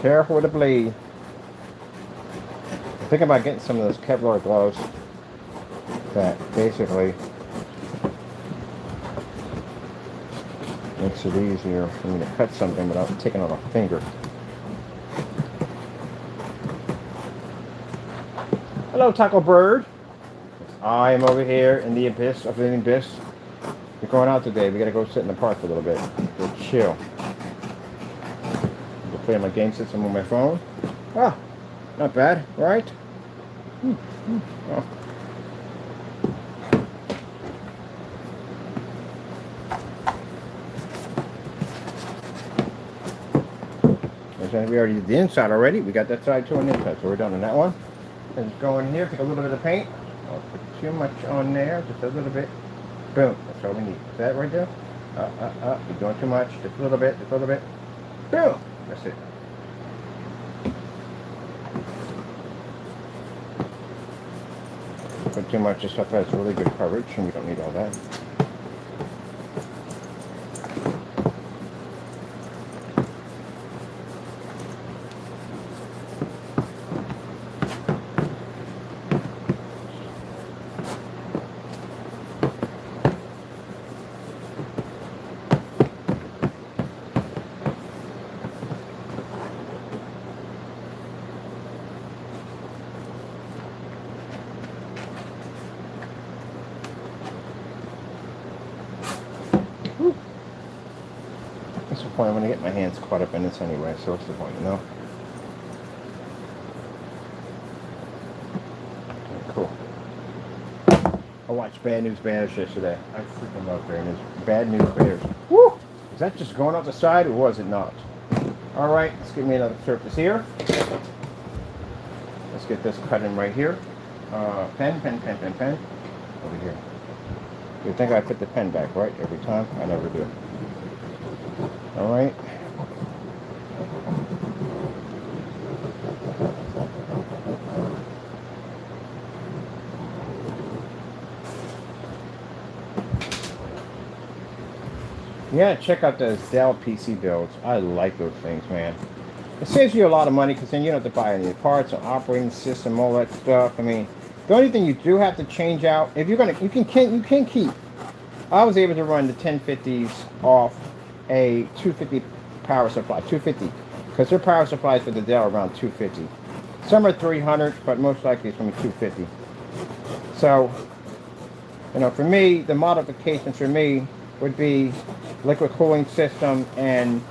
Careful with the blade. Thinking about getting some of those Kevlar gloves that basically makes it easier for me to cut something without taking on a finger. Hello, Taco Bird. I am over here in the abyss of the abyss. We're going out today. We gotta go sit in the park for a little bit. Go chill. Go play my game system on my phone. Ah, not bad, right? Oh. We already did the inside already. We got that side too on the inside, so we're done on that one. And just go in here, take a little bit of paint. Don't put too much on there, just a little bit. Boom, that's all we need. Is that right there? You're doing too much. Just a little bit, just a little bit. Boom, that's it. Put too much, this stuff has really good coverage, and we don't need all that. What's the point? I'm going to get my hands caught up in this anyway, so what's the point, you know? Okay, cool. I watched Bad News Bears yesterday. I freaking love Bad News Bears. Woo! Is that just going out the side, or was it not? Alright, let's give me another surface here. Let's get this cut in right here. Pen. Over here. You think I put the pen back, right? Every time? I never do. Alright. Yeah, check out those Dell PC builds. I like those things, man. It saves you a lot of money because then you don't have to buy any parts, an operating system, all that stuff. I mean, the only thing you do have to change out, if you're gonna, you can keep. I was able to run the 1050s off a 250 power supply, 250, because their power supplies for the Dell are around 250. Some are 300, but most likely it's going to be 250. So, you know, for me, the modifications for me would be liquid cooling system and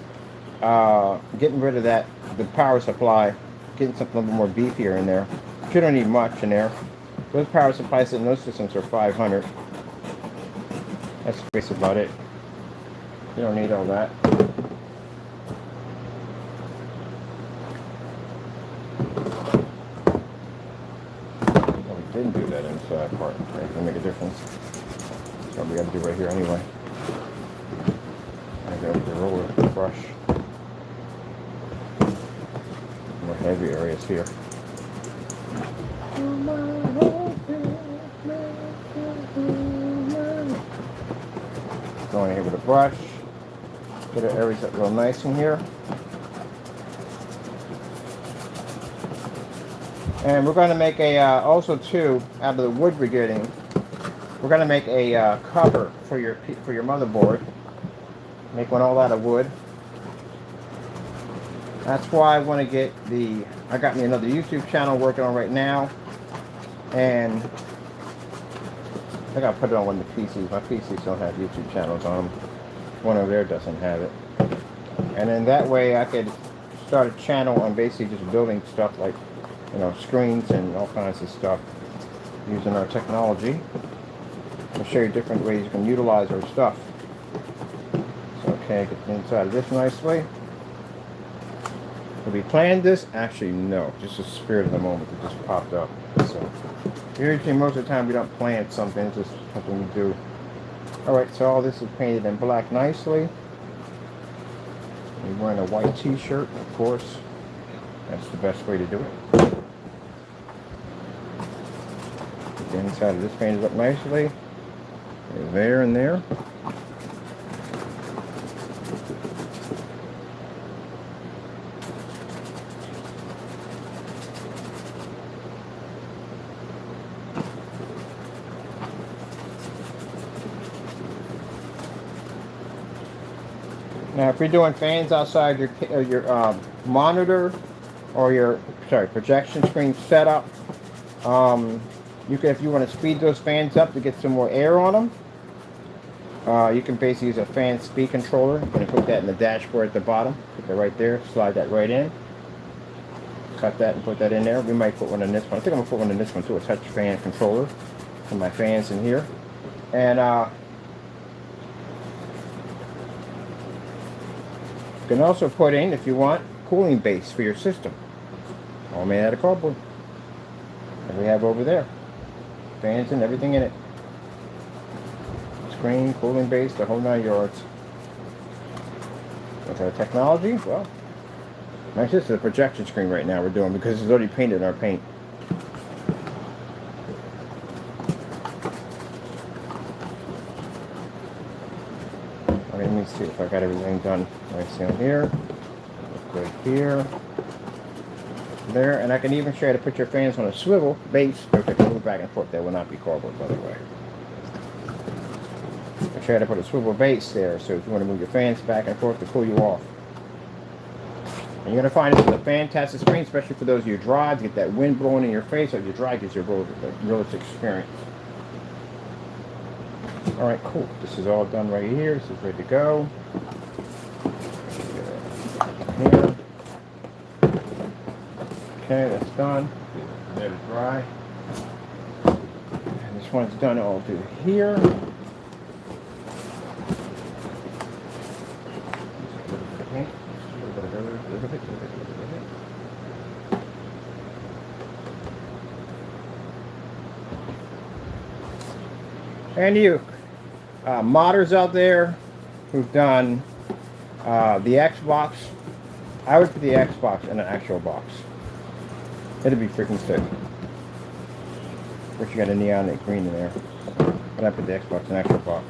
getting rid of that, the power supply, getting something a little more beefier in there. You don't need much in there. Those power supplies in those systems are 500. That's basically about it. You don't need all that. Well, we didn't do that inside part. Right? It's gonna make a difference. That's what we got to do right here anyway. I got the roller brush. More heavy areas here. Going here with a brush. Get our areas up real nice in here. And we're going to make a, also too, out of the wood we're getting, we're going to make a cover for your motherboard. Make one all out of wood. That's why I want to get I got me another YouTube channel working on right now. And I think I'll put it on one of the PCs. My PCs don't have YouTube channels on them. One over there doesn't have it. And then that way I could start a channel on basically just building stuff like, you know, screens and all kinds of stuff using our technology. I'll show you different ways you can utilize our stuff. So, okay, get the inside of this nicely. Have we planned this? Actually, no. Just the spirit of the moment that just popped up. So, usually most of the time we don't plan something. It's just something we do. Alright, so all this is painted in black nicely. You're wearing a white t-shirt, of course. That's the best way to do it. Get the inside of this painted up nicely. There and there. Now, if you're doing fans outside your monitor or your projection screen setup, you can, if you want to speed those fans up to get some more air on them, you can basically use a fan speed controller. You're going to put that in the dashboard at the bottom. Put that right there. Slide that right in. Cut that and put that in there. We might put one in this one. I think I'm going to put one in this one too. A touch fan controller for my fans in here. And you can also put in, if you want, cooling base for your system. All made out of cardboard. And we have over there. Fans and everything in it. Screen, cooling base, the whole 9 yards. With our technology, well, actually this is a projection screen right now we're doing because it's already painted in our paint. Okay, let me see if I got everything done. Right down here, good here, there, and I can even show you to put your fans on a swivel base. They can move back and forth. They will not be cardboard, by the way. I try to put a swivel base there, so if you want to move your fans back and forth to cool you off. And you're going to find this is a fantastic screen, especially for those of you who drive, to get that wind blowing in your face, or you drive, gives you a realistic experience. Alright, cool. This is all done right here. This is ready to go. Here. Okay, that's done. Let it dry. And this one's done all through here. And you modders out there who've done the Xbox, I would put the Xbox in an actual box. It'd be freaking sick. But you got a neon green in there. But I put the Xbox in an actual box.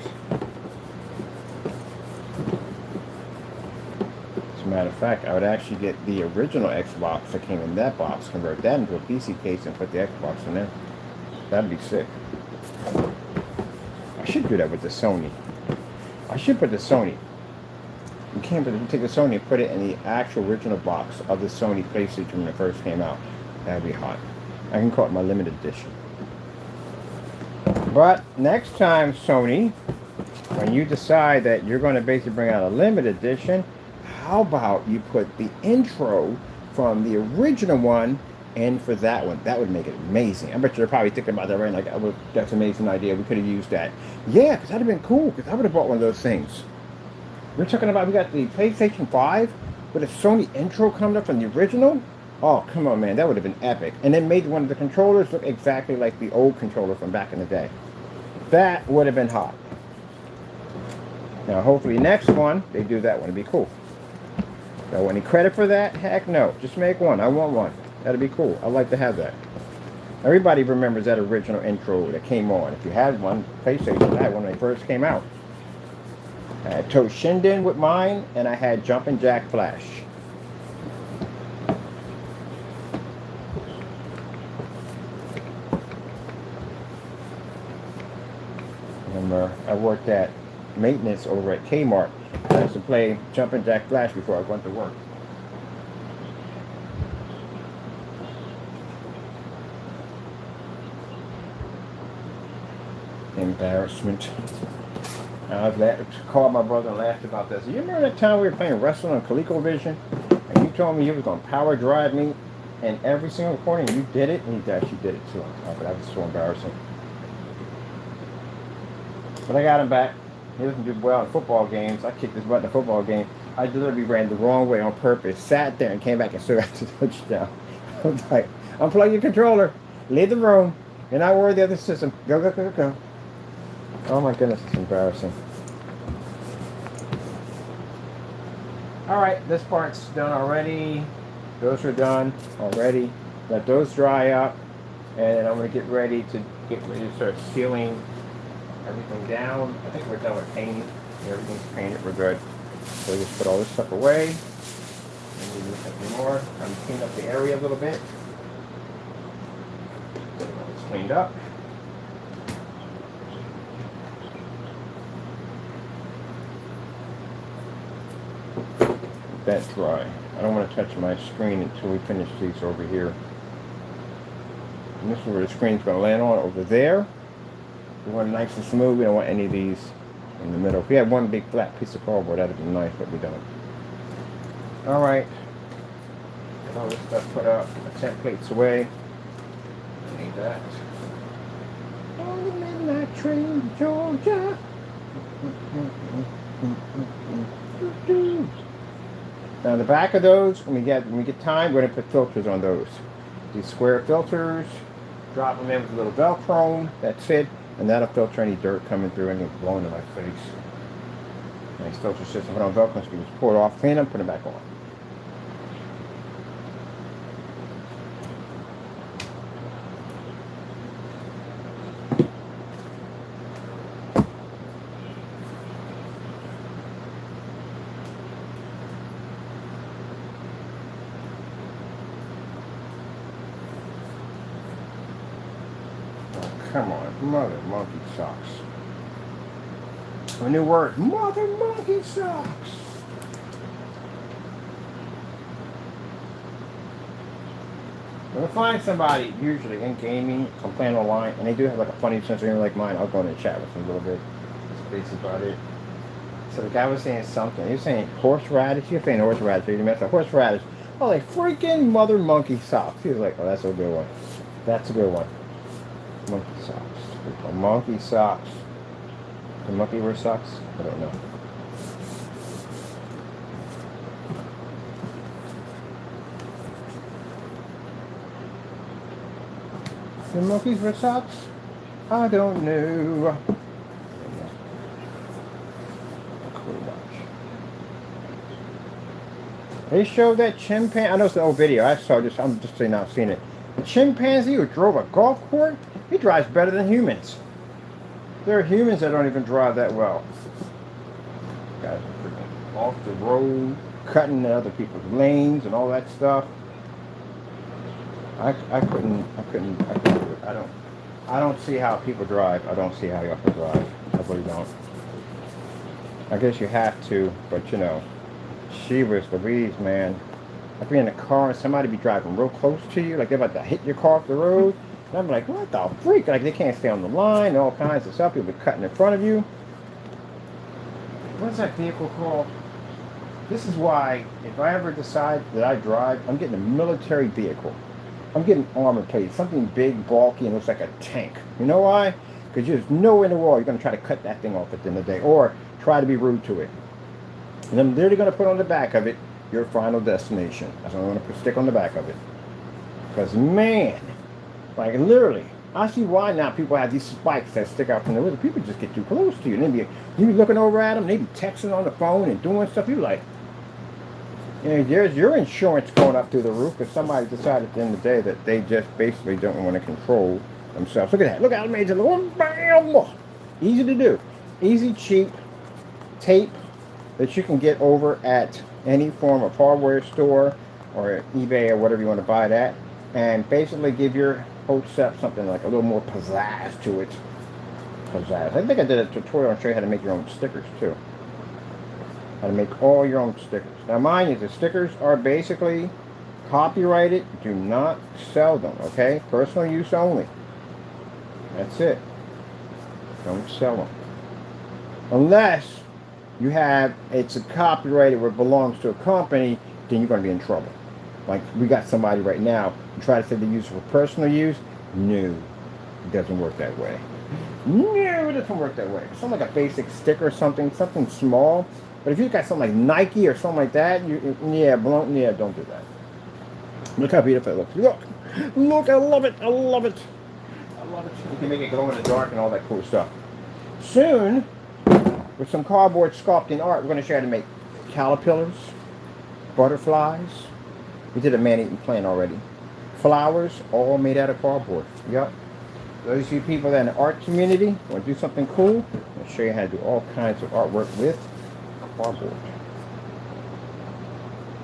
As a matter of fact, I would actually get the original Xbox that came in that box, convert that into a PC case, and put the Xbox in there. That'd be sick. I should do that with the Sony. I should put the Sony. You can't, but if you take the Sony and put it in the actual original box of the Sony PlayStation when it first came out, that'd be hot. I can call it my limited edition. But next time, Sony, when you decide that you're going to basically bring out a limited edition, how about you put the intro from the original one in for that one? That would make it amazing. I bet you're probably thinking about that right now. Like, that's an amazing idea. We could have used that. Yeah, because that'd have been cool. Because I would have bought one of those things. We're talking about, we got the PlayStation 5 with a Sony intro coming up from the original. Oh, come on, man. That would have been epic. And then made one of the controllers look exactly like the old controller from back in the day. That would have been hot. Now, hopefully next one, they do that one. It'd be cool. Do I want any credit for that? Heck no. Just make one. I want one. That'd be cool. I'd like to have that. Everybody remembers that original intro that came on. If you had one, PlayStation had one when they first came out. I had Toshinden with mine, and I had Jumpin' Jack Flash. Remember, I worked at maintenance over at Kmart. I used to play Jumpin' Jack Flash before I went to work. Embarrassment. I was called my brother and laughed about this. You remember that time we were playing wrestling on ColecoVision, and you told me you was going to power drive me in every single corner, and you did it, and you actually did it too. But that was so embarrassing. But I got him back. He doesn't do well in football games. I kicked his butt in a football game. I literally ran the wrong way on purpose, sat there, and came back and still got the touchdown. I was like, unplug your controller, leave the room, you're not worthy of the system. Go, go, go, go. Oh my goodness, it's embarrassing. Alright, this part's done already. Those are done already. Let those dry up. And I'm going to get ready to start sealing everything down. I think we're done with painting. Everything's painted, we're good. So we just put all this stuff away. And we do something more. I'm clean up the area a little bit. It's cleaned up. that dry. I don't want to touch my screen until we finish these over here. And this is where the screen's going to land on, over there. We want it nice and smooth. We don't want any of these in the middle. If we had one big flat piece of cardboard, that'd be nice, but we don't. All right. Get all this stuff put up. The templates away. I need that. On the midnight train, Georgia. Now the back of those, when we get time, we're gonna put filters on those. These square filters, drop them in with a little Velcro. That's it, and that'll filter any dirt coming through and blowing in my face. Nice filter system. Put on Velcro, so you just pour it off, clean them, put them back on. Come on, mother monkey socks. A new word, mother monkey socks. When I find somebody, usually in gaming, I'm playing online, and they do have like a funny sense of humor like mine, I'll go in and chat with them a little bit. That's basically about it. So the guy was saying something. He was saying horseradish. You're saying horseradish. You messed up. Horseradish. Oh, like freaking mother monkey socks. He was like, oh, that's a good one. That's a good one. Monkey socks. Oh, monkey socks. The monkey wear socks? I don't know. The monkeys wear socks? I don't know. They showed that chimpanzee. I know it's an old video. I saw this. I'm just saying I've seen it. The chimpanzee who drove a golf course, he drives better than humans. There are humans that don't even drive that well. Guys are freaking off the road, cutting in other people's lanes and all that stuff. I couldn't do it. I don't see how people drive. I don't see how y'all can drive. I really don't. I guess you have to, but you know, Shivers Louise, man. I'd be in a car and somebody be driving real close to you, like they're about to hit your car off the road. And I'm like, what the freak? Like they can't stay on the line, all kinds of stuff. People be cutting in front of you. What's that vehicle called? This is why, if I ever decide that I drive, I'm getting a military vehicle. I'm getting armor plated, something big, bulky, and looks like a tank. You know why? Because there's nowhere in the world you're going to try to cut that thing off at the end of the day, or try to be rude to it. And I'm literally going to put on the back of it, your final destination. That's what I'm going to stick on the back of it. Because, man, like literally, I see why now people have these spikes that stick out from the window. People just get too close to you. And you be looking over at them, they be texting on the phone and doing stuff. You're like, you know, there's your insurance going up through the roof because somebody decided at the end of the day that they just basically don't want to control themselves. Look at that. Look how it made it. Bam! Easy to do. Easy, cheap tape that you can get over at any form of hardware store or eBay or whatever you want to buy it at, and basically give your whole set something like a little more pizzazz to it. Pizzazz. I think I did a tutorial on show you how to make your own stickers too. How to make all your own stickers. Now mind you, the stickers are basically copyrighted. Do not sell them, okay? Personal use only. That's it. Don't sell them. Unless you have, it's a copyrighted where it belongs to a company, then you're going to be in trouble. Like we got somebody right now who tried to say they use it for personal use. No, it doesn't work that way. No, it doesn't work that way. Something like a basic sticker or something small. But if you've got something like Nike or something like that, don't do that. Look how beautiful it looks. Look, I love it. I love it. I love it. You can make it glow in the dark and all that cool stuff. Soon, with some cardboard sculpting art, we're going to show you how to make caterpillars, butterflies. We did a man-eating plant already. Flowers, all made out of cardboard. Yep. Those of you people that in the art community want to do something cool, I'll show you how to do all kinds of artwork with cardboard.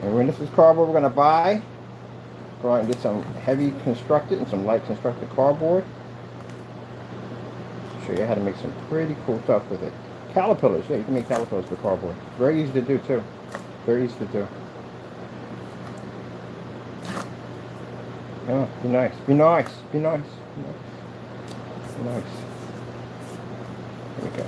And when this is cardboard we're going to buy, go out and get some heavy constructed and some light constructed cardboard. Show you how to make some pretty cool stuff with it. Caterpillars, yeah, you can make caterpillars with cardboard. Very easy to do too. Very easy to do. Oh, be nice. Be nice. Be nice. Be nice. Be nice. There we go.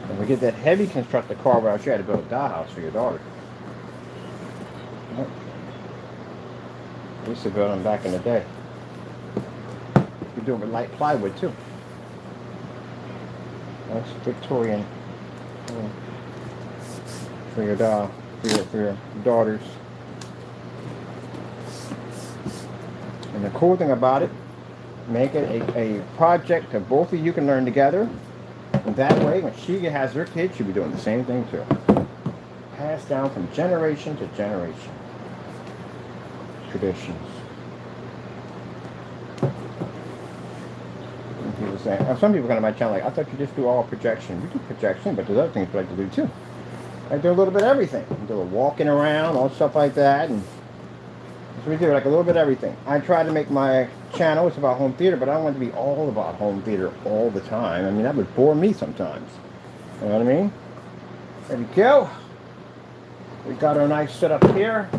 When we get that heavy constructed carver out, you had to build a dollhouse for your daughter. Yep. We used to build them back in the day. You do it with light plywood too. Nice Victorian for your for your daughters. And the cool thing about it, make it a project that both of you can learn together. And that way, when she has her kids, she'll be doing the same thing too. Passed down from generation to generation. Traditions. And people say, some people come to my channel like, I thought you just do all projection. We do projection, but there's other things we like to do too. I do a little bit of everything. I do a walking around, all stuff like that, and so we do like a little bit of everything. I try to make my channel, it's about home theater, but I don't want it to be all about home theater all the time. I mean, that would bore me sometimes. You know what I mean? There we go. We got our nice setup here.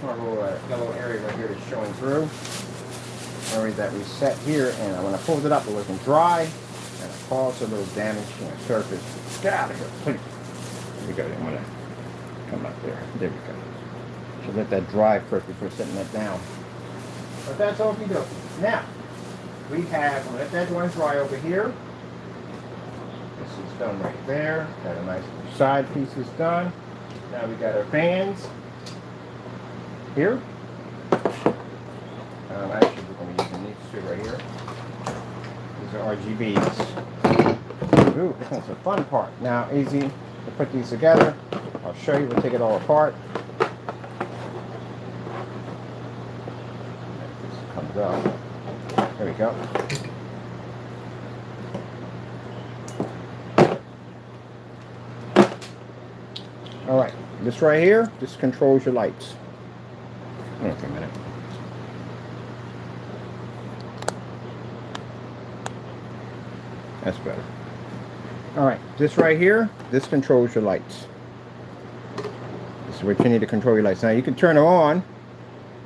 Our little yellow area right here that's showing through. Area that we set here, and when I pulled it up, it wasn't dry, and it caused a little damage to the surface. Get out of here, please. There we go. Didn't want to come up there. There we go. Should let that dry first before setting that down. But that's all we do. Now, we have, we'll let that one dry over here. This is done right there. Got a nice side pieces done. Now we got our fans here. Actually, we're going to be using these two right here. These are RGBs. Ooh, this one's the fun part. Now, easy to put these together. I'll show you. We'll take it all apart. This comes out. There we go. All right, this right here, this controls your lights. Hold on for a minute. That's better. All right, this right here, this controls your lights. This is what you need to control your lights. Now you can turn them on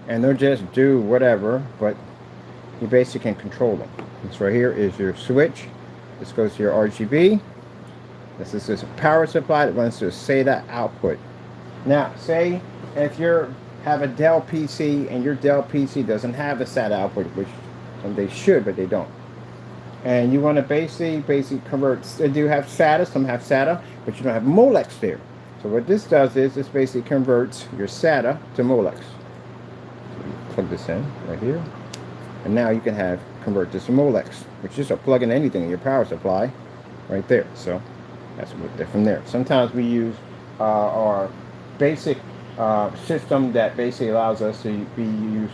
and they'll just do whatever, but you basically can control them. This right here is your switch. This goes to your RGB. This is a power supply that runs to a SATA output. Now, say if you have a Dell PC and your Dell PC doesn't have a SATA output, which they should, but they don't. And you want to basically convert. They do have SATA, some have SATA, but you don't have Molex there. So what this does is this basically converts your SATA to Molex. So you plug this in right here, and now you can convert this to Molex, which is a plug in anything in your power supply, right there. So that's what they're from there. Sometimes we use our basic system that basically allows us to use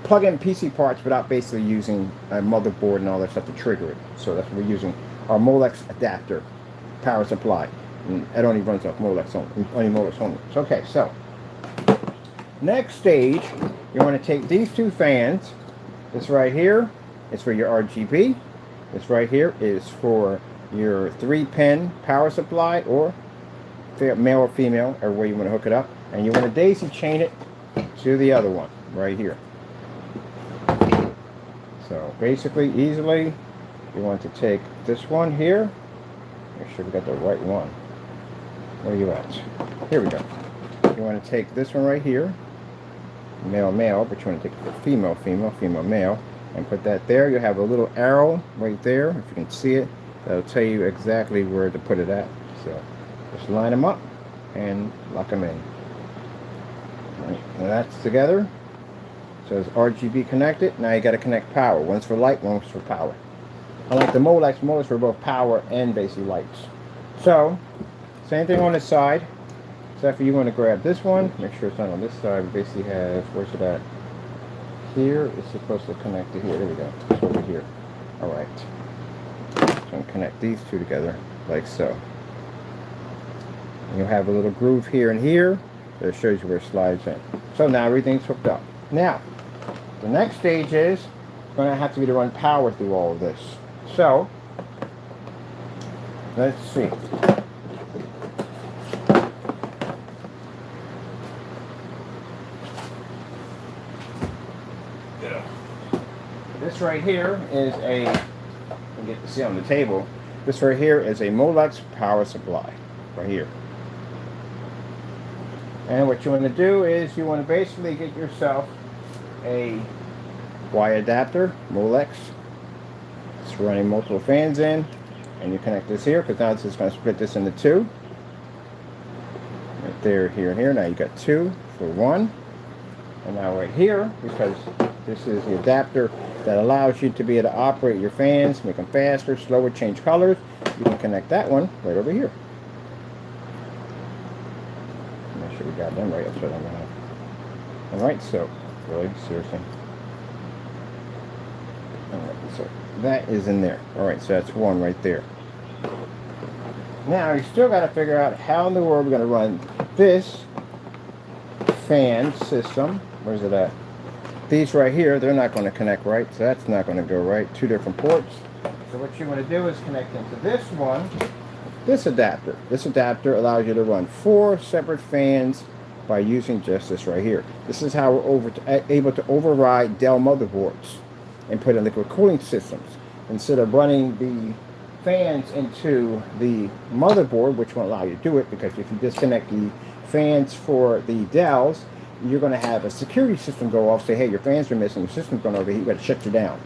plug-in PC parts without basically using a motherboard and all that stuff to trigger it. So that's what we're using, our Molex adapter power supply. And it only runs off Molex only Molex only. So, okay, so next stage, you want to take these two fans. This right here is for your RGB. This right here is for your 3-pin power supply, or male or female, or where you want to hook it up. And you want to daisy chain it to the other one right here. So basically, easily, you want to take this one here. Make sure we got the right one. Where are you at? Here we go. You want to take this one right here, male, male, but you want to take the female, female, female, male, and put that there. You have a little arrow right there, if you can see it. That'll tell you exactly where to put it at. So just line them up and lock them in. All right, now that's together. So it's RGB connected. Now you got to connect power. One's for light, one's for power. Unlike the Molex for both power and basically lights. So same thing on this side. Except for you want to grab this one. Make sure it's not on this side. We basically have, where's it at? Here. It's supposed to connect to here. There we go. It's over here. All right. So I'm going to connect these two together like so. And you'll have a little groove here and here that shows you where it slides in. So now everything's hooked up. Now, the next stage is going to have to be to run power through all of this. So, Let's see. This right here is a, you get to see on the table, this right here is a Molex power supply, right here. And what you want to do is you want to basically get yourself a Y adapter, Molex. It's running multiple fans in, and you connect this here, because now it's just going to split this into two. Right there, here, and here. Now you got two for one. And now right here, because this is the adapter that allows you to be able to operate your fans, make them faster, slower, change colors, you can connect that one right over here. Make sure we got them right. That's what I'm gonna. Alright, so really, seriously. Alright, so that is in there. Alright, so that's one right there. Now you still got to figure out how in the world we're going to run this fan system. Where's it at? These right here, they're not going to connect right, so that's not going to go right. Two different ports. So what you want to do is connect into this one, this adapter. This adapter allows you to run 4 separate fans by using just this right here. This is how we're able to override Dell motherboards and put in liquid cooling systems. Instead of running the fans into the motherboard, which won't allow you to do it, because if you disconnect the fans for the Dells, you're going to have a security system go off, say, hey, your fans are missing, your system's going overheat, you've got to shut you down.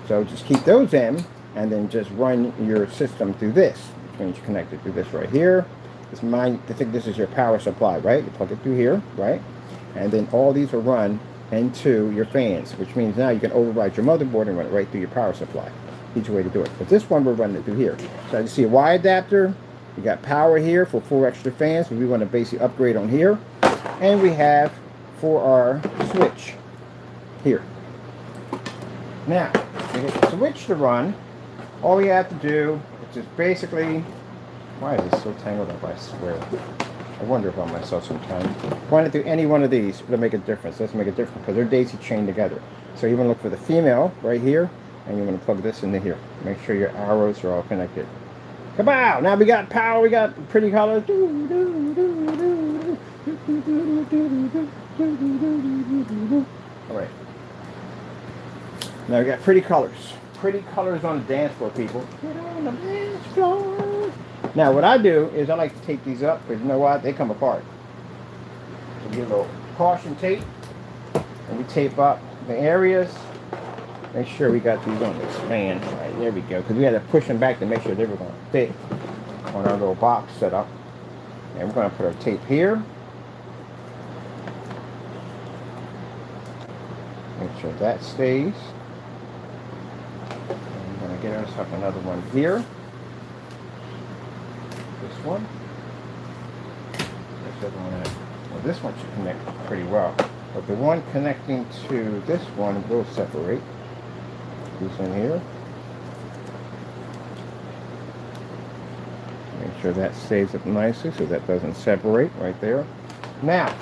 So just keep those in, and then just run your system through this, which means you connect it through this right here. I think this is your power supply, right? You plug it through here, right? And then all these will run into your fans, which means now you can override your motherboard and run it right through your power supply. Each way to do it. But this one we're running it through here. So you see a Y adapter, you got power here for 4 extra fans, but we want to basically upgrade on here. And we have for our switch here. Now, to get the switch to run, all we have to do is just basically, why is this so tangled up, I swear. I wonder about myself sometimes. Run it through any one of these, it'll make a difference. Let's make a difference because they're daisy chained together. So you want to look for the female right here, and you want to plug this into here. Make sure your arrows are all connected. Kabow! Now we got power, we got pretty colors. Alright. Now we got pretty colors. Pretty colors on the dance floor, people. Get on the dance floor. Now what I do is I like to tape these up, because you know what? They come apart. So we get a little caution tape, and we tape up the areas. Make sure we got these on this fan. Right, there we go. Because we had to push them back to make sure they were going to fit on our little box setup. And we're going to put our tape here. Make sure that stays. And we're going to get ourselves another one here. This one. This other one. Well, this one should connect pretty well. But the one connecting to this one will separate. This in here. Make sure that stays up nicely so that doesn't separate right there. Now,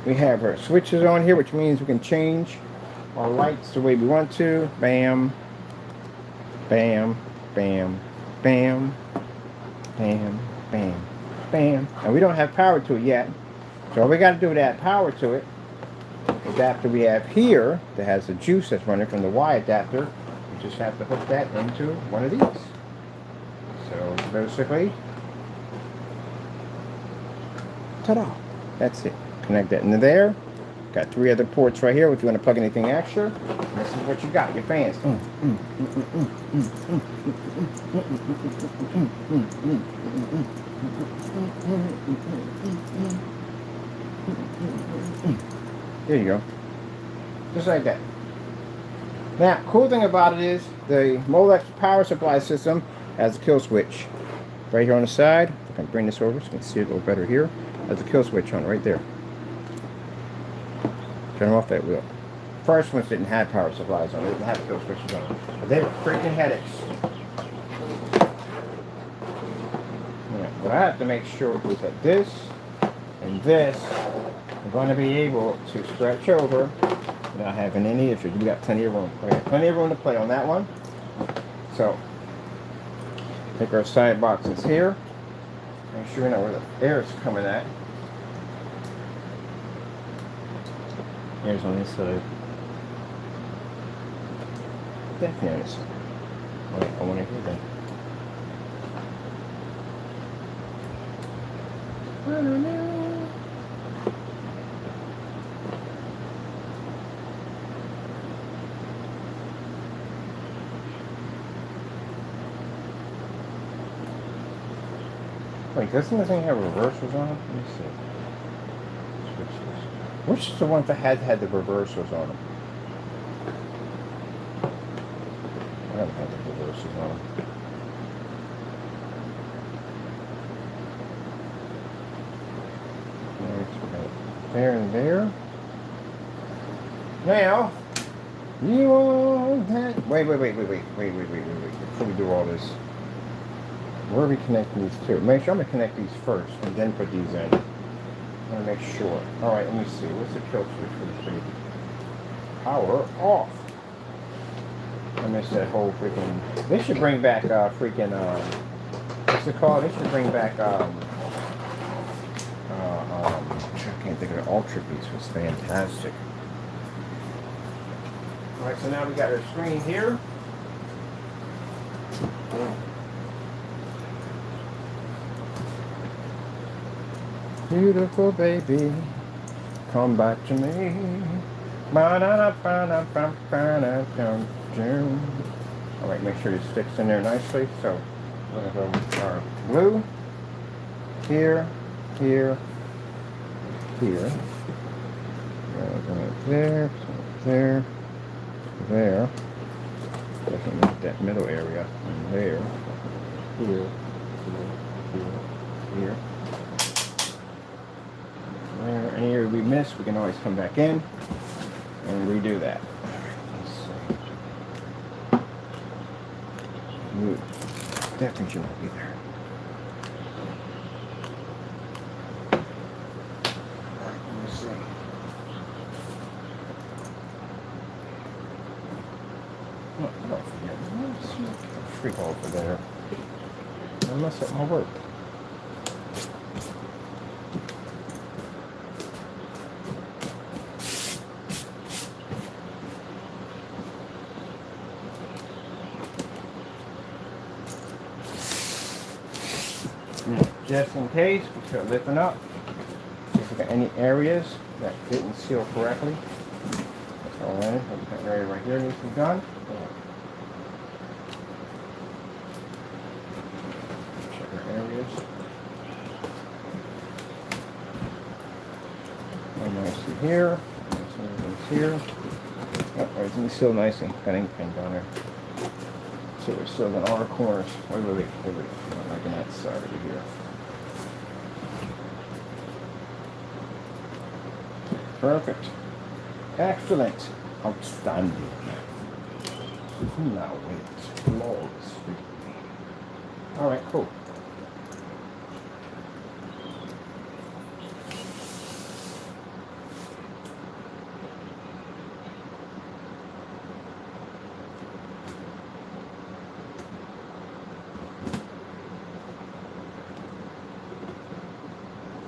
we have our switches on here, which means we can change our lights the way we want to. Bam, bam, bam, bam, bam, bam, bam. And we don't have power to it yet. So all we got to do to add power to it, adapter we have here that has the juice that's running from the Y adapter, we just have to hook that into one of these. So basically, ta-da, that's it. Connect that into there. Got 3 other ports right here if you want to plug anything extra. This is what you got, your fans. There you go. Just like that. Now, cool thing about it is the Molex power supply system has a kill switch right here on the side. I can bring this over so you can see it a little better here. There's a kill switch on it right there. Turn off that wheel. First ones didn't have power supplies on it. They didn't have kill switches on it. But they were freaking headaches. Yeah, what I have to make sure is that this and this are going to be able to stretch over without having any issues. We got plenty of room. We got plenty of room to play on that one. So Take our side boxes here. Make sure we know where the air is coming at. Here's on this side. Definitely on this side. Wait, I want to hear that. I don't know. Wait, doesn't this thing have reversals on it? Let me see. Switch this. Which is the one that had the reversals on them? I don't have the reversals on them. There and there. Now, you all that. Wait. Before we do all this, where are we connecting these two? Make sure I'm gonna connect these first and then put these in. I want to make sure. All right, let me see. What's the kill switch for this thing? Power off. I missed that whole freaking. They should bring back freaking what's it called? They should bring back I can't think of it. Ultra Beast was fantastic. All right, so now we got our screen here. Beautiful baby, come back to me. All right, make sure it sticks in there nicely. So we're going to go our glue here. There, definitely not that middle area, and there, here. There, any area we missed, we can always come back in and redo that. Let's see. Ooh, definitely should not be there. Freak over there. Unless it won't work. Now, just in case, we start lifting up. If we got any areas that didn't seal correctly, that's all in. That area right here needs to be done. Nicely here, here. Oh, everything's still nicely. Got ink pen down there. So we're still in our corners. Wait. Not like on that side over here. Perfect. Excellent. Outstanding. Now wait. Flawless. Alright, cool.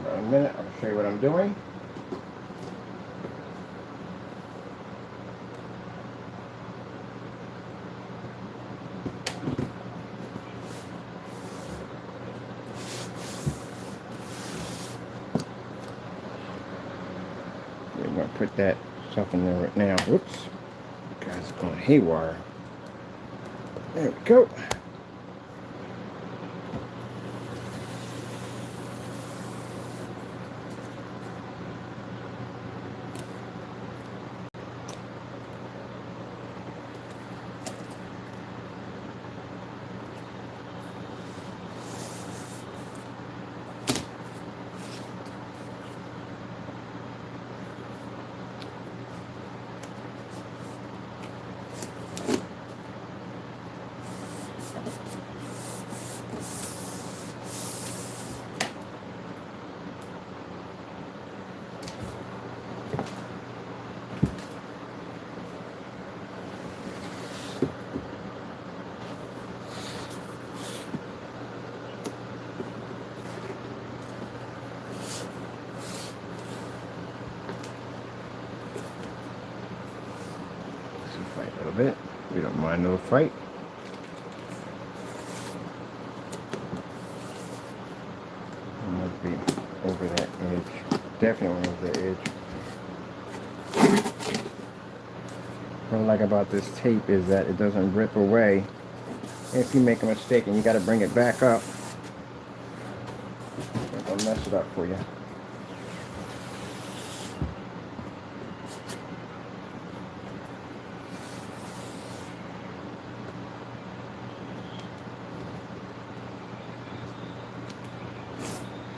In a minute, I'll show you what I'm doing. We're going to put that stuff in there right now. Whoops. Guys, going haywire. There we go. little bit. We don't mind a little fight. I'm going to be over that edge. Definitely over the edge. What I like about this tape is that it doesn't rip away. If you make a mistake and you got to bring it back up, I'll mess it up for you.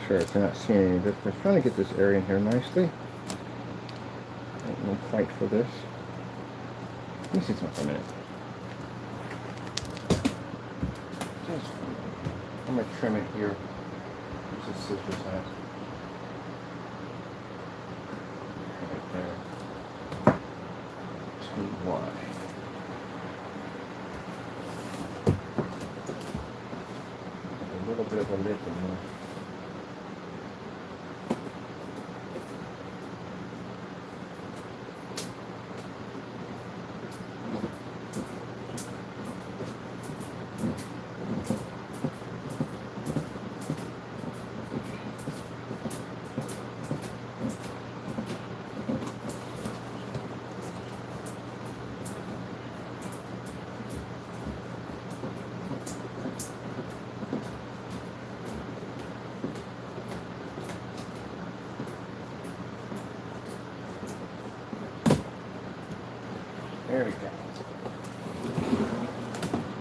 Sure, if you're not seeing any difference, trying to get this area in here nicely. Ain't no fight for this. Let me see something for a minute. I'm gonna trim it here. Where's the scissors at? Right there. Too wide. A little bit of a lip in here. There we go.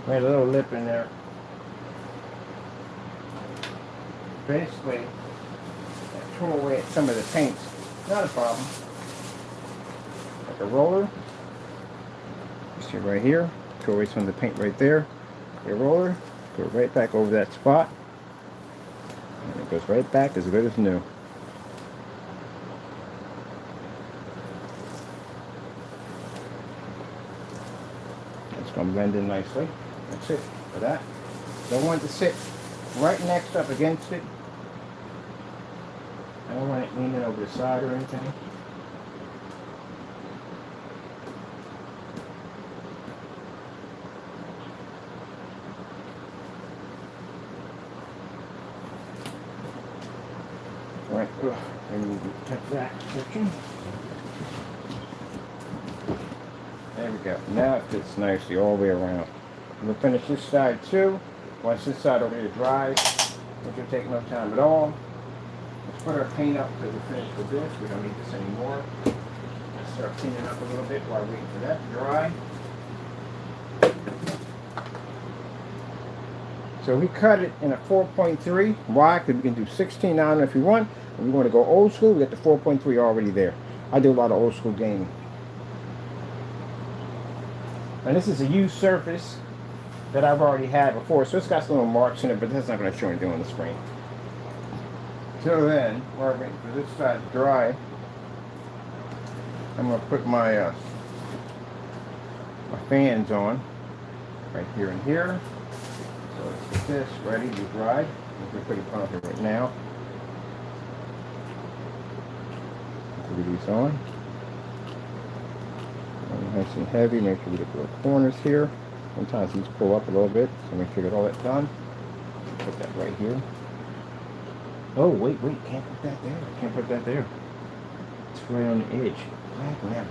Made a little lip in there. Basically, I throw away some of the paints. Not a problem. Like a roller. You see right here. Throw away some of the paint right there. A roller. Go right back over that spot. And it goes right back as good as new. It's going to blend in nicely. That's it for that. Don't want it to sit right next up against it. I don't want it leaning over the side or anything. Right, and we cut that section. There we go. Now it fits nicely all the way around. We'll finish this side too. Once this side over here dries, which will take no time at all. Let's put our paint up because we're finished with this. We don't need this anymore. Let's start cleaning up a little bit while waiting for that to dry. So we cut it in a 4.3. Why? Because we can do 16 on it if you want. If we want to go old school, we got the 4.3 already there. I do a lot of old school gaming. And this is a used surface that I've already had before, so it's got some little marks in it, but that's not going to show anything on the screen. Till then, while we're waiting for this side to dry, I'm going to put my fans on, right here and here. So let's get this ready to dry. We're pretty on here right now. Put these on. Nice and heavy. Make sure we get the corners here. Sometimes these pull up a little bit, so make sure we get all that done. Put that right here. Oh, wait, can't put that there. Can't put that there. It's right on the edge. Damn it.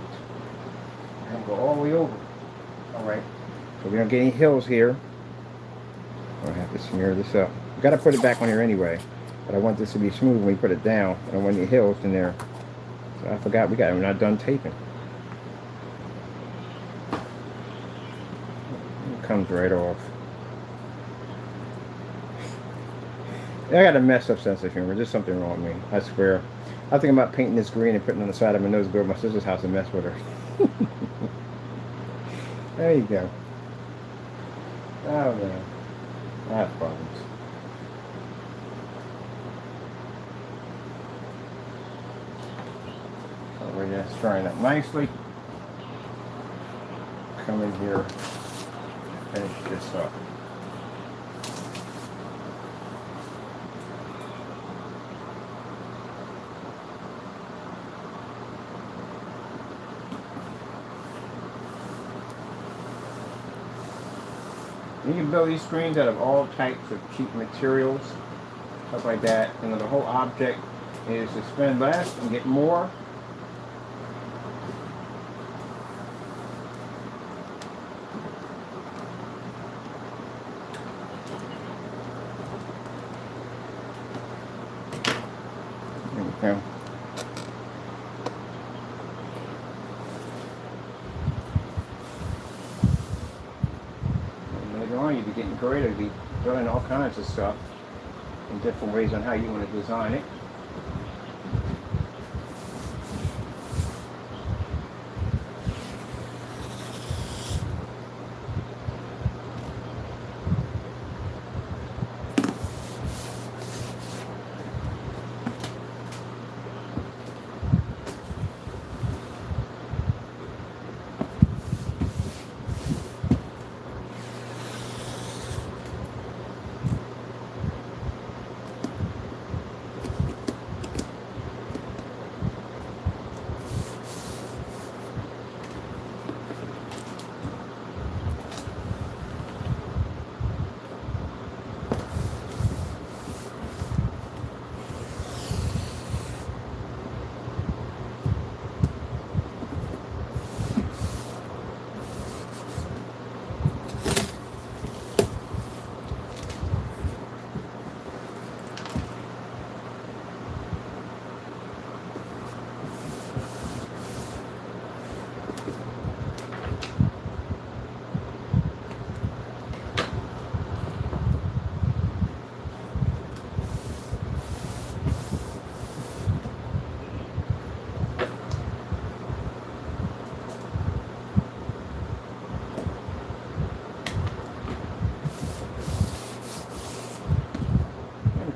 I'm going to go all the way over. Alright. So we don't get any hills here. I'll have to smear this up. We've got to put it back on here anyway. But I want this to be smooth when we put it down. I don't want any hills in there. So I forgot we're not done taping. Comes right off. I got a messed up sense of humor. There's something wrong with me. I swear. I think about painting this green and putting it on the side of my nose, go to my sister's house and mess with her. There you go. Oh man. I have problems. So we're just drying up nicely. Come in here. Finish this up. You can build these screens out of all types of cheap materials, stuff like that. And the whole object is to spend less and get more. There we go. Later on, you'll be getting creative, you'll be building all kinds of stuff in different ways on how you want to design it.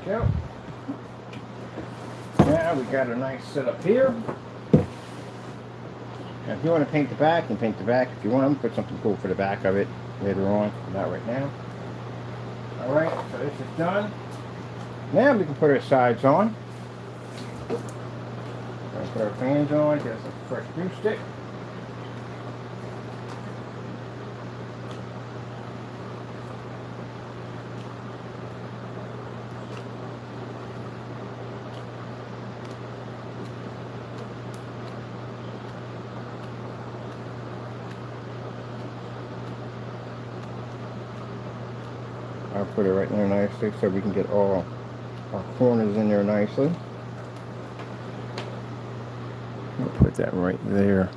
There we go. Now we got a nice setup here. Now if you want to paint the back, you can paint the back. If you want to put something cool for the back of it later on, not right now. Alright, so this is done. Now we can put our sides on. Put our fans on, get some fresh glue stick. I'll put it right in there nicely so we can get all our corners in there nicely. I'll put that right there.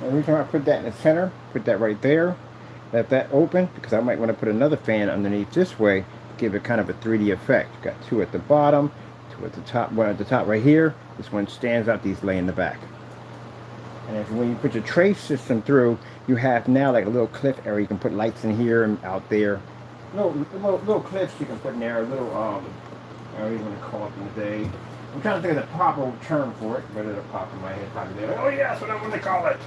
Every time I put that in the center, put that right there, let that open, because I might want to put another fan underneath this way to give it kind of a 3D effect. Got two at the bottom, two at the top, one at the top right here. This one stands out, these lay in the back. And when you put your tray system through, you have now like a little cliff area. You can put lights in here and out there. Little cliffs you can put in there, little, I don't even want to call it in the day. I'm trying to think of the proper term for it, but it'll pop in my head probably there. Oh yeah, that's what I want to call it.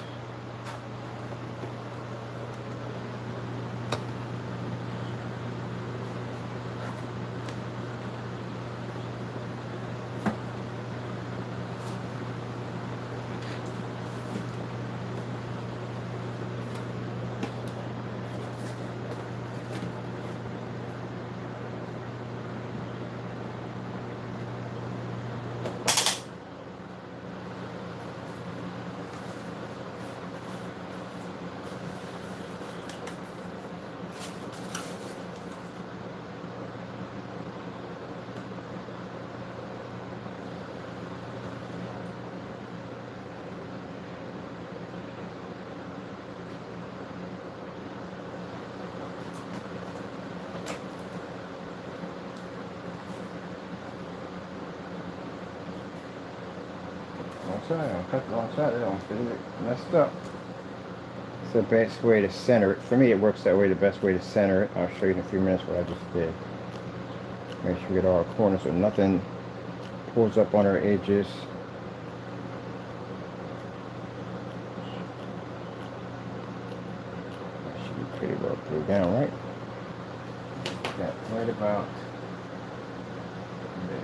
I'll cut the wrong side, I don't fit it messed up. It's the best way to center it. For me, it works that way, the best way to center it. I'll show you in a few minutes what I just did. Make sure we get all our corners so nothing pulls up on our edges. That should be pretty well glued down, right? That right about there.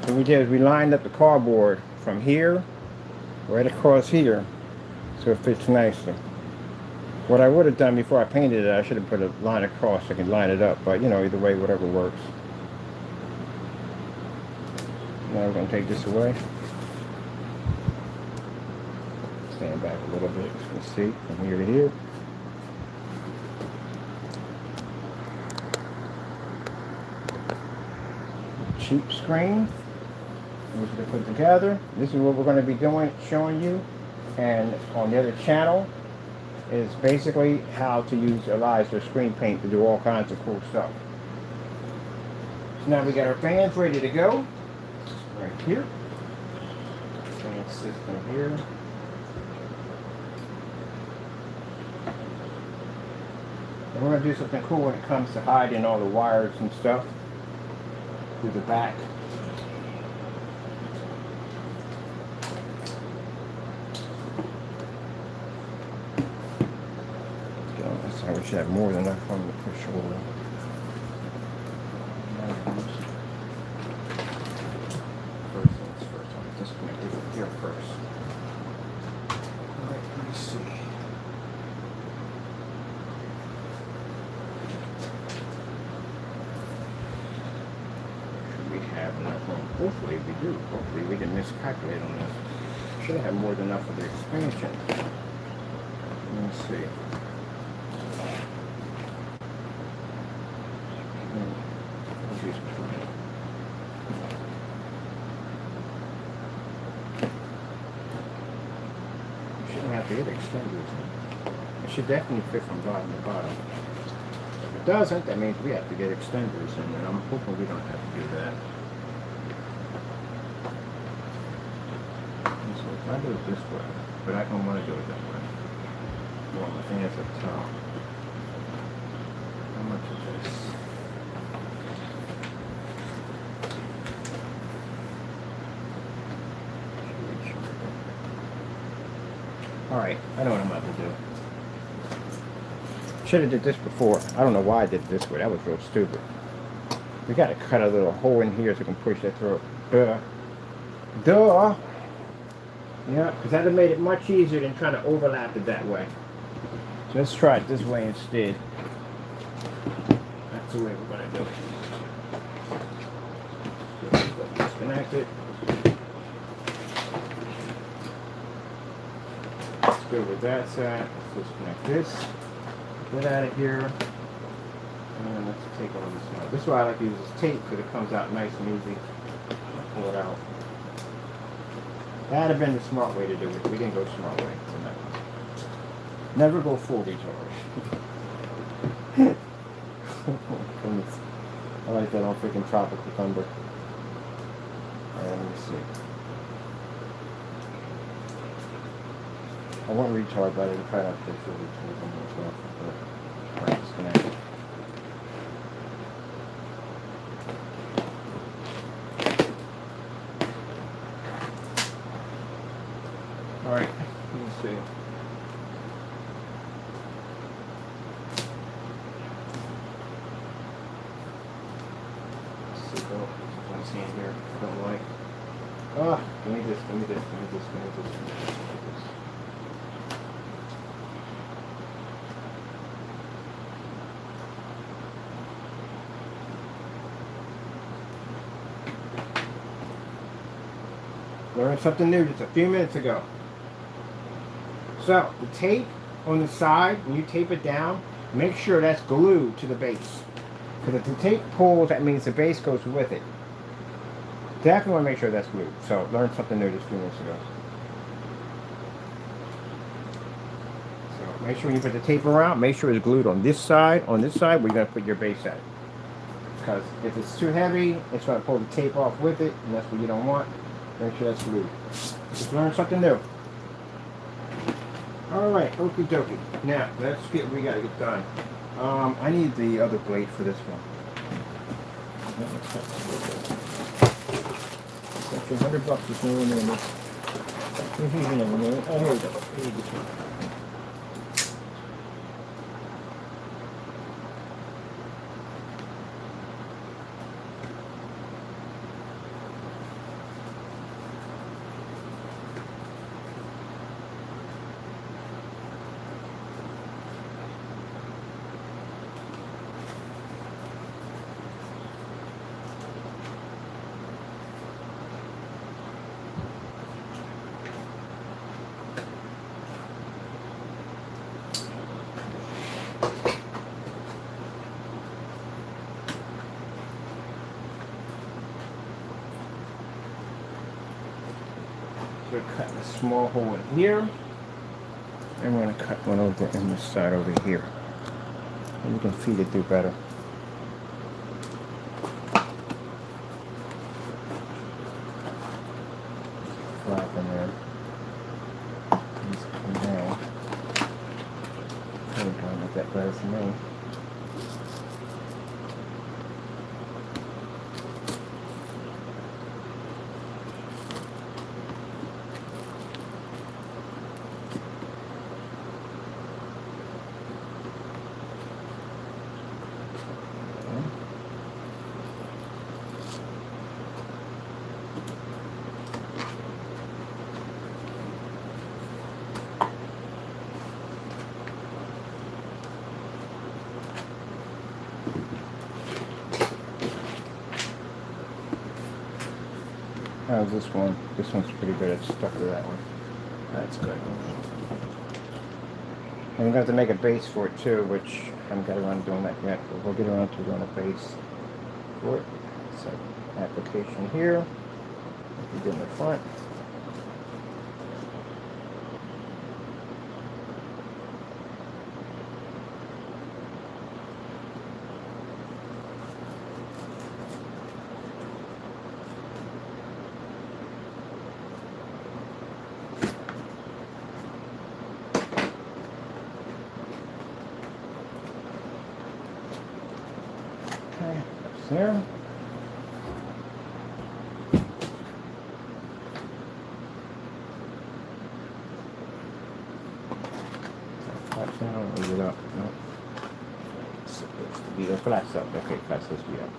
What we did is we lined up the cardboard from here right across here so it fits nicely. What I would have done before I painted it, I should have put a line across so I could line it up, but you know, either way, whatever works. Now we're going to take this away. Stand back a little bit so you can see from here to here. Cheap screen. Which we put together. This is what we're going to be doing, showing you, and on the other channel is basically how to use Elijah's screen paint to do all kinds of cool stuff. So now we got our fans ready to go. Right here. Fan system here. And we're going to do something cool when it comes to hiding all the wires and stuff through the back. I wish I had more than enough on the push over. First things first, I'll disconnect it from here first. Alright, let me see. Should we have enough room? Hopefully we do. Hopefully we didn't miscalculate on this. Should have more than enough for the expansion. Let me see. Get extenders. It should definitely fit from bottom to bottom. If it doesn't, that means we have to get extenders in, and I'm hoping we don't have to do that. And so if I do it this way, but I don't want to do it that way. I want my fans up top. How much is this? Alright, I know what I'm about to do. Should have did this before. I don't know why I did it this way. That was real stupid. We got to cut a little hole in here so we can push that through. Duh. Duh. Yeah, because that would have made it much easier than trying to overlap it that way. So let's try it this way instead. That's the way we're going to do it. Disconnect it. Good with that side. Let's disconnect this. Get out of here. And let's take all this out. This is why I like to use this tape because it comes out nice and easy. I'll pull it out. That'd have been the smart way to do it. We didn't go the smart way tonight. Never go full retard. I like that on freaking Tropical Thunder. Alright, let me see. I want retard, but I didn't try not to fix the retard on myself. Alright, disconnect it. Alright, let me see. Let's see, oh, there's one scene here I don't like. Ah, give me this, give me this, give me this, give me this, give me this. Learned something new just a few minutes ago. So, the tape on the side, when you tape it down, make sure that's glued to the base. Because if the tape pulls, that means the base goes with it. Definitely want to make sure that's glued. So, learned something new just a few minutes ago. So, make sure when you put the tape around, make sure it's glued on this side where you're going to put your base at. Because if it's too heavy, it's going to pull the tape off with it, and that's what you don't want. Make sure that's loose. Just learn something new. Alright, okie dokie. Now, let's get what we got to get done. I need the other blade for this one. Actually, $100 is nowhere near this. Oh, here we go. Here we go. We're cutting a small hole in here, and we're going to cut one over in this side over here. And you can feed it through better. Flap in there. These come down. I'm going to make that better for me. How's this one? This one's pretty good. It's stuck to that one. That's good. And we're going to have to make a base for it too, which I haven't got around to doing that yet, but we'll get around to doing a base for it. So, application here. We do in the front. There. Flat down, leave it up. No. It's supposed to be a flat up. Okay, flat supposed to be up.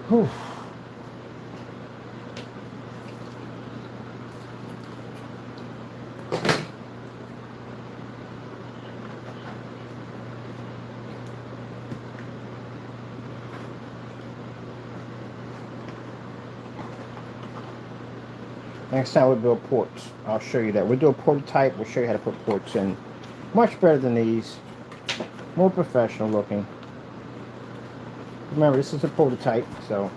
Whew. Next time we'll build ports. I'll show you that. We'll do a prototype. We'll show you how to put ports in. Much better than these. More professional looking. Remember, this is a prototype, so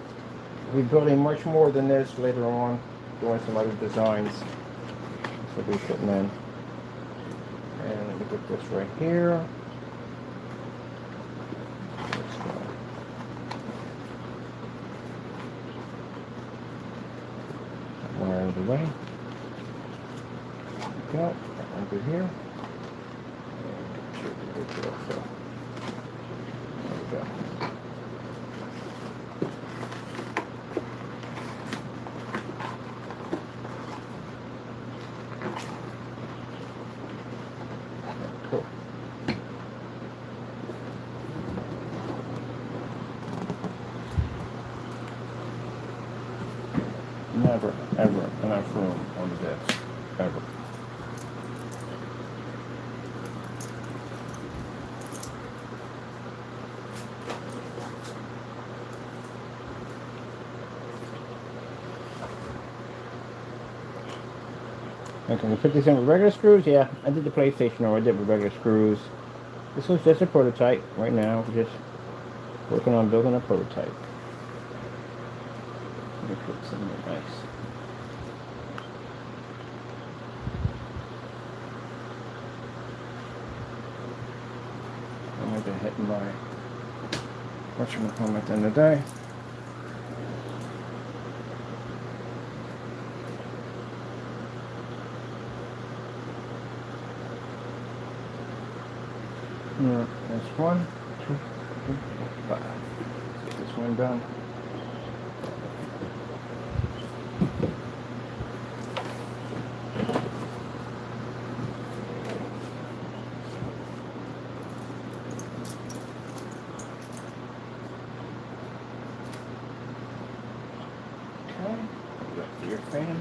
we'll be building much more than this later on, doing some other designs. That's what we're putting in. And let me get this right here. Let's go. One out of the way. There we go. That one good here. And get you also. There we go. Cool. Never, ever enough room on the desk. Ever. And can we put this in with regular screws? Yeah, I did the PlayStation, or I did with regular screws. This was just a prototype. Right now, we're just working on building a prototype. Let me put some more nice. I'm going to hit my whatchamacallit at the end of the day. That's 1, 2, 3, 4, 5. Get this one done. Okay, back to your fan.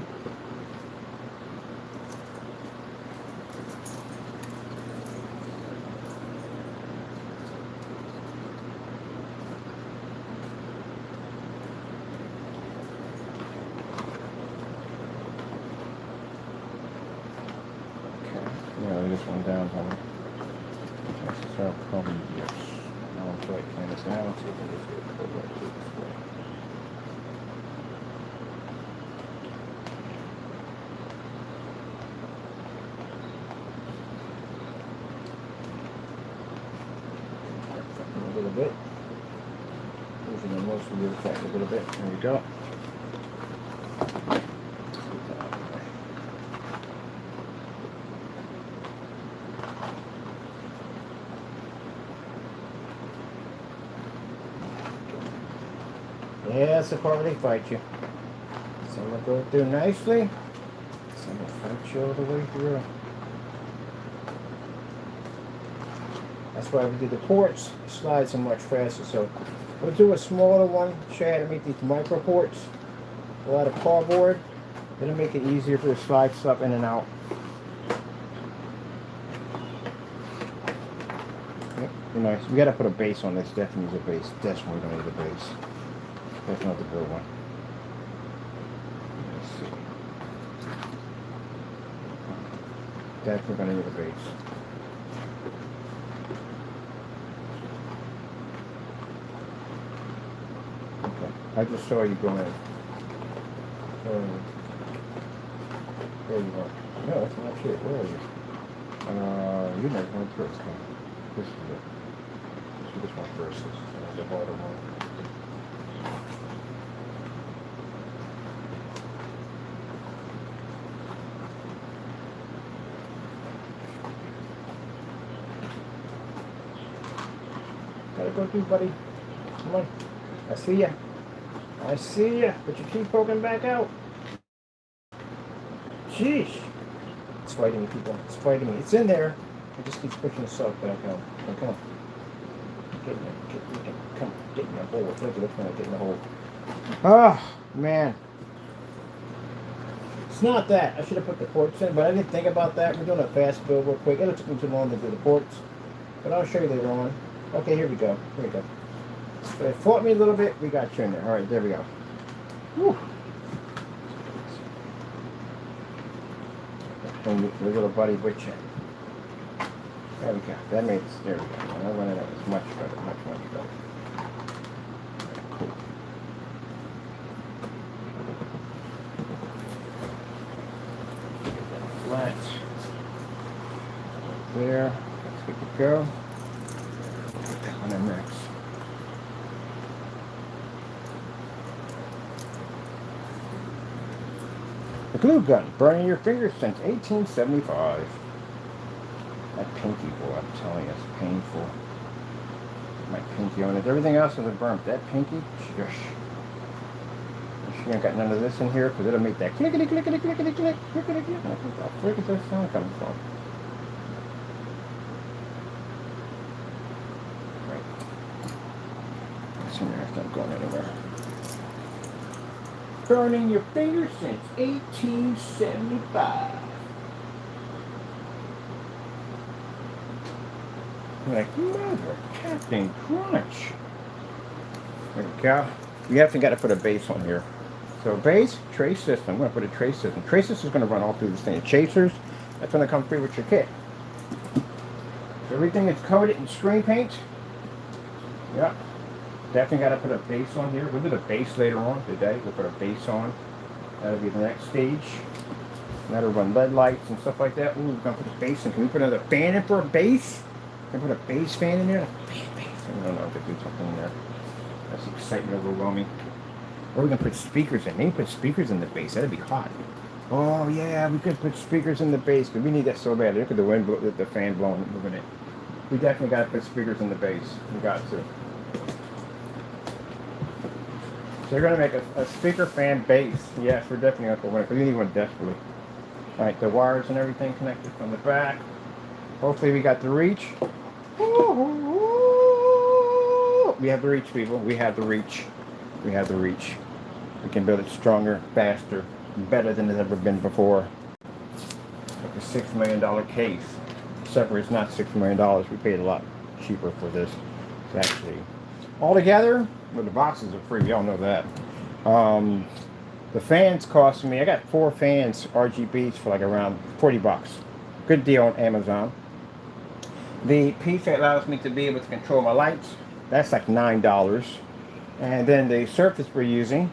This one down, honey. So probably yes. Now I'm trying to clean this down so we can just get it pulled right to this way. A little bit. Using the most of the effect a little bit. There we go. Yeah, that's the part where they fight you. Some will go through nicely, some will fight you all the way through. That's why we do the ports, slides are much faster. So we'll do a smaller one, show you how to make these micro ports. A lot of cardboard. It'll make it easier for the slide stuff in and out. Yep, be nice. We gotta put a base on this. Definitely need a base. Definitely don't need a base. That's not the good one. Let's see. Definitely gonna need a base. Okay. I just saw you go in. There you are. No, that's not it. Where are you? You never went first. Huh? This is it. Let's do this one first. This is the harder one. Gotta go through, buddy. Come on. I see ya. I see ya. But you keep poking back out. Sheesh. It's fighting me, people. It's fighting me. It's in there. It just keeps pushing the sock back out. Come on. Get in there. Come on. Get in the hole. Look at this one. Get in the hole. Oh, man. It's not that. I should have put the ports in, but I didn't think about that. We're doing a fast build real quick. It took me too long to do the ports. But I'll show you later on. Okay, here we go. Here we go. So it fought me a little bit. We got you in there. All right, there we go. Whew. And your little buddy with you. There we go. That makes, there we go. When I went in, it was much better. Much, much better. Cool. Flat. There. That's good to go. Put that one in next. The glue gun, burning your fingers since 1875. That pinky, boy, I'm telling you, it's painful. My pinky on it. Everything else is burnt. That pinky, shush. She ain't got none of this in here because it'll make that clickety clickety clickety click clickety click. Where is that sound coming from? Right. It's in there. It's not going anywhere. Burning your fingers since 1875. Like mother, Captain Crunch. There we go. You have to got to put a base on here. So base, trace system. I'm going to put a trace system. Trace system is going to run all through this thing. Chasers, that's going to come free with your kit. So everything is coated in screen paint. Yep. Definitely got to put a base on here. We'll do the base later on today. We'll put a base on. That'll be the next stage. That'll run LED lights and stuff like that. Ooh, we're going to put a base in. Can we put another fan in for a base? Can we put a base fan in there? Base. I don't know if I could do something in there. That's excitement overwhelming. Or we can put speakers in. Maybe put speakers in the base. That'd be hot. Oh yeah, we could put speakers in the base, but we need that so bad. Look at the wind, the fan blowing, moving it. We definitely got to put speakers in the base. We got to. So they're going to make a speaker fan base. Yes, we're definitely going to put one, because we need one desperately. All right, the wires and everything connected from the back. Hopefully we got the reach. We have the reach, people. We have the reach. We have the reach. We can build it stronger, faster, better than it's ever been before. Like a $6 million case. Except for it's not $6 million. We paid a lot cheaper for this. It's actually, altogether, well, the boxes are free. We all know that. The fans cost me, I got 4 fans, RGBs, for like around 40 bucks. Good deal on Amazon. The piece that allows me to be able to control my lights, that's like $9. And then the surface we're using,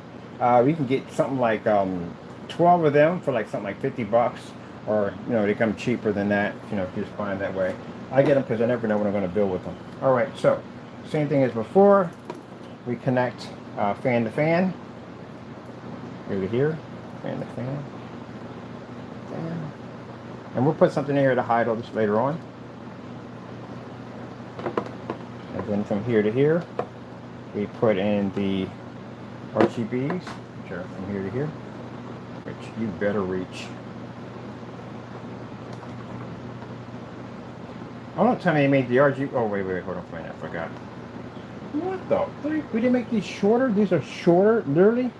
we can get something like 12 of them for like something like 50 bucks. Or, you know, they come cheaper than that, you know, if you just buy them that way. I get them because I never know what I'm going to build with them. Alright, so, same thing as before. We connect fan to fan. Here to here. Fan to fan. Fan. And we'll put something in here to hide all this later on. And then from here to here, we put in the RGBs, which are from here to here, which you better reach. Oh, don't tell me they made the RGB. Oh, wait, hold on for a minute. I forgot. What the? We didn't make these shorter? These are shorter, literally?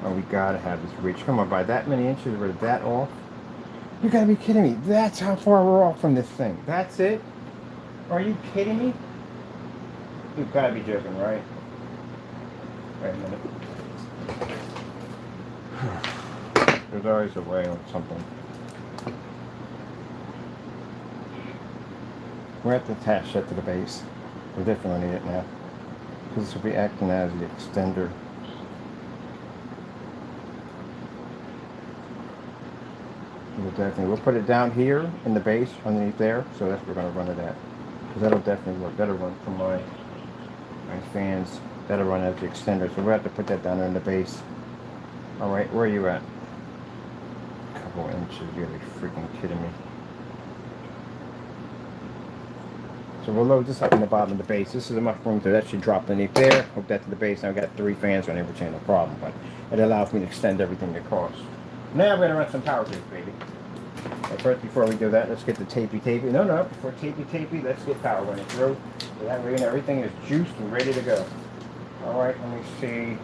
Oh, we gotta have this reach. Come on, by that many inches, we're that off? You gotta be kidding me. That's how far we're off from this thing. That's it? Are you kidding me? You've gotta be joking, right? Wait a minute. There's always a way on something. We have to attach that to the base. We definitely need it now. Because this will be acting as the extender. We'll put it down here in the base underneath there. So that's where we're going to run it at. Because that'll definitely work. That'll run from my fans. That'll run as the extender. So we'll have to put that down there in the base. Alright, where are you at? A couple inches. You're freaking kidding me. So we'll load this up in the bottom of the base. This is enough room to actually drop underneath there. Hook that to the base. Now I've got 3 fans on every chain, no problem. But it allows me to extend everything across. Now we're going to run some power grids, baby. But first, before we do that, let's get the tapey. No, before tapey, let's get power running through. So that way everything is juiced and ready to go. Alright, let me see.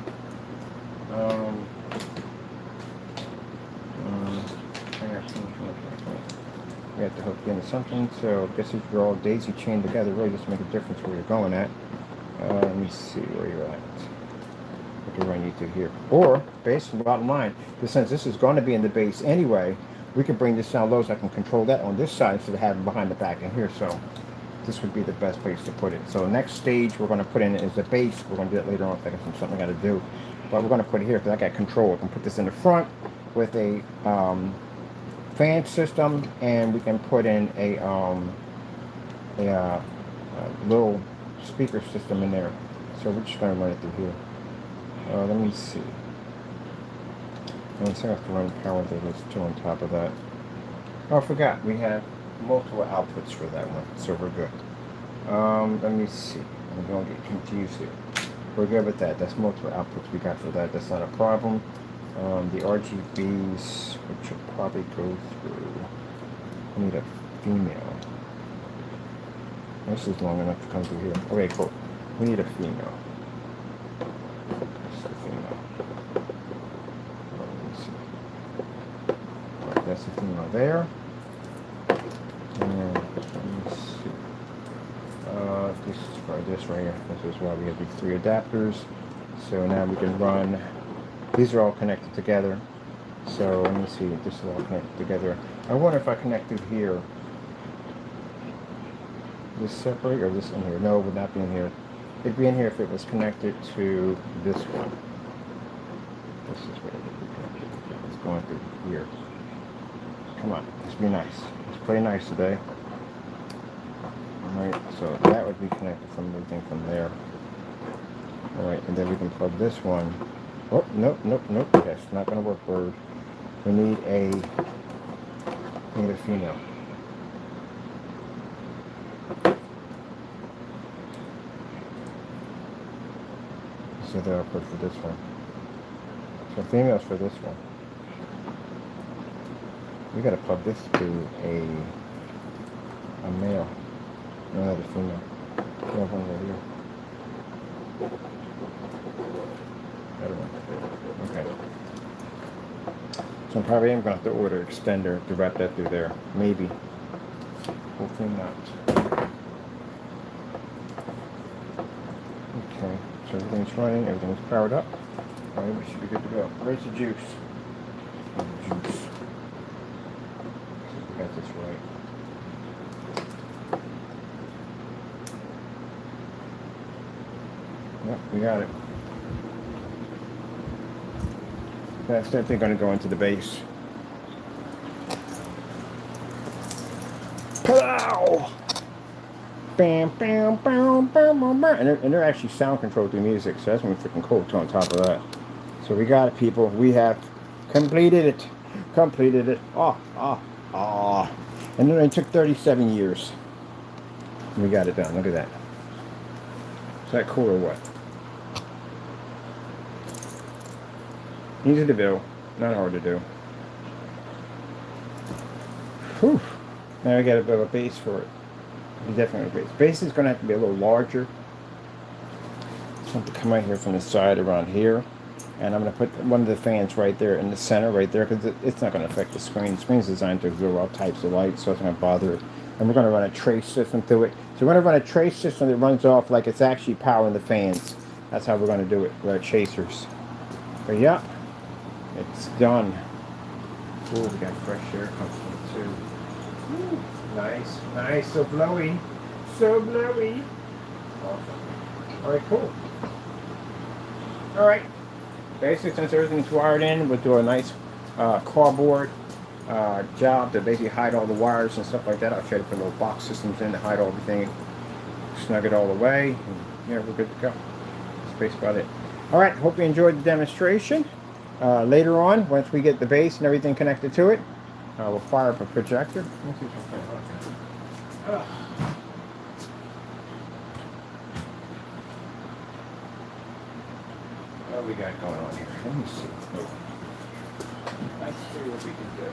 We have to hook into something, so I guess if you're all daisy chained together, really just make a difference where you're going at. Let me see where you're at. I can run you through here. Or, base and bottom line, since this is going to be in the base anyway, we can bring this down low so I can control that on this side instead of having behind the back in here. So this would be the best place to put it. So the next stage we're going to put in is the base. We're going to do that later on if I got something I got to do. But we're going to put it here because I got control. I can put this in the front with a fan system, and we can put in a little speaker system in there. So we're just going to run it through here. Let me see. I have to run power through those 2 on top of that. Oh, I forgot. We have multiple outputs for that one, so we're good. Let me see. I'm going to get confused here. We're good with that. That's multiple outputs we got for that. That's not a problem. The RGBs, which should probably go through. I need a female. This is long enough to come through here. Okay, cool. We need a female. That's the female. Let me see. Alright, that's the female there. And let me see. This is for this right here. This is why we have these 3 adapters. So now we can run These are all connected together. So let me see, this is all connected together. I wonder if I connect it here. This separate or this in here? No, it would not be in here. It'd be in here if it was connected to this one. This is where it would be connected. It's going through here. Come on, let's be nice. Let's play nice today. Alright, so that would be connected from everything from there. Alright, and then we can plug this one. Oh, nope. That's not going to work, bird. We need a female. So they'll put for this one. So females for this one. We got to plug this to a male. No, that's a female. We have one right here. Better one. Okay. So I probably am going to have to order an extender to wrap that through there. Maybe. Hopefully not. Okay. So everything's running. Everything's powered up. Alright, we should be good to go. Where's the juice? Juice. See if we got this right. Yep, we got it. That's definitely going to go into the base. Pow! Bam, bam, bam, bam, bam, bam. And they're actually sound controlled through music, so that's going to be freaking cool too on top of that. So we got it, people. We have completed it. Completed it. And then it took 37 years. We got it done. Look at that. Is that cool or what? Easy to build, not hard to do. Whew. Now we got to build a base for it. Definitely a base. Base is going to have to be a little larger. Just want to come out here from the side around here. And I'm going to put one of the fans right there in the center, right there, because it's not going to affect the screen. The screen's designed to absorb all types of light, so it's not going to bother it. And we're going to run a trace system through it. So we're going to run a trace system that runs off like it's actually powering the fans. That's how we're going to do it with our chasers. But yeah. It's done. Oh, we got fresh air coming from it too. Ooh, nice, so blowy. Awesome. Alright, cool. Alright. Basically, since everything's wired in, we'll do a nice cardboard job to basically hide all the wires and stuff like that. I'll try to put little box systems in to hide everything, snug it all away, and yeah, we're good to go. That's basically about it. Alright, hope you enjoyed the demonstration. Later on, once we get the base and everything connected to it, we'll fire up a projector. Let's see what we got going on here? Let me see. Let's see what we can do.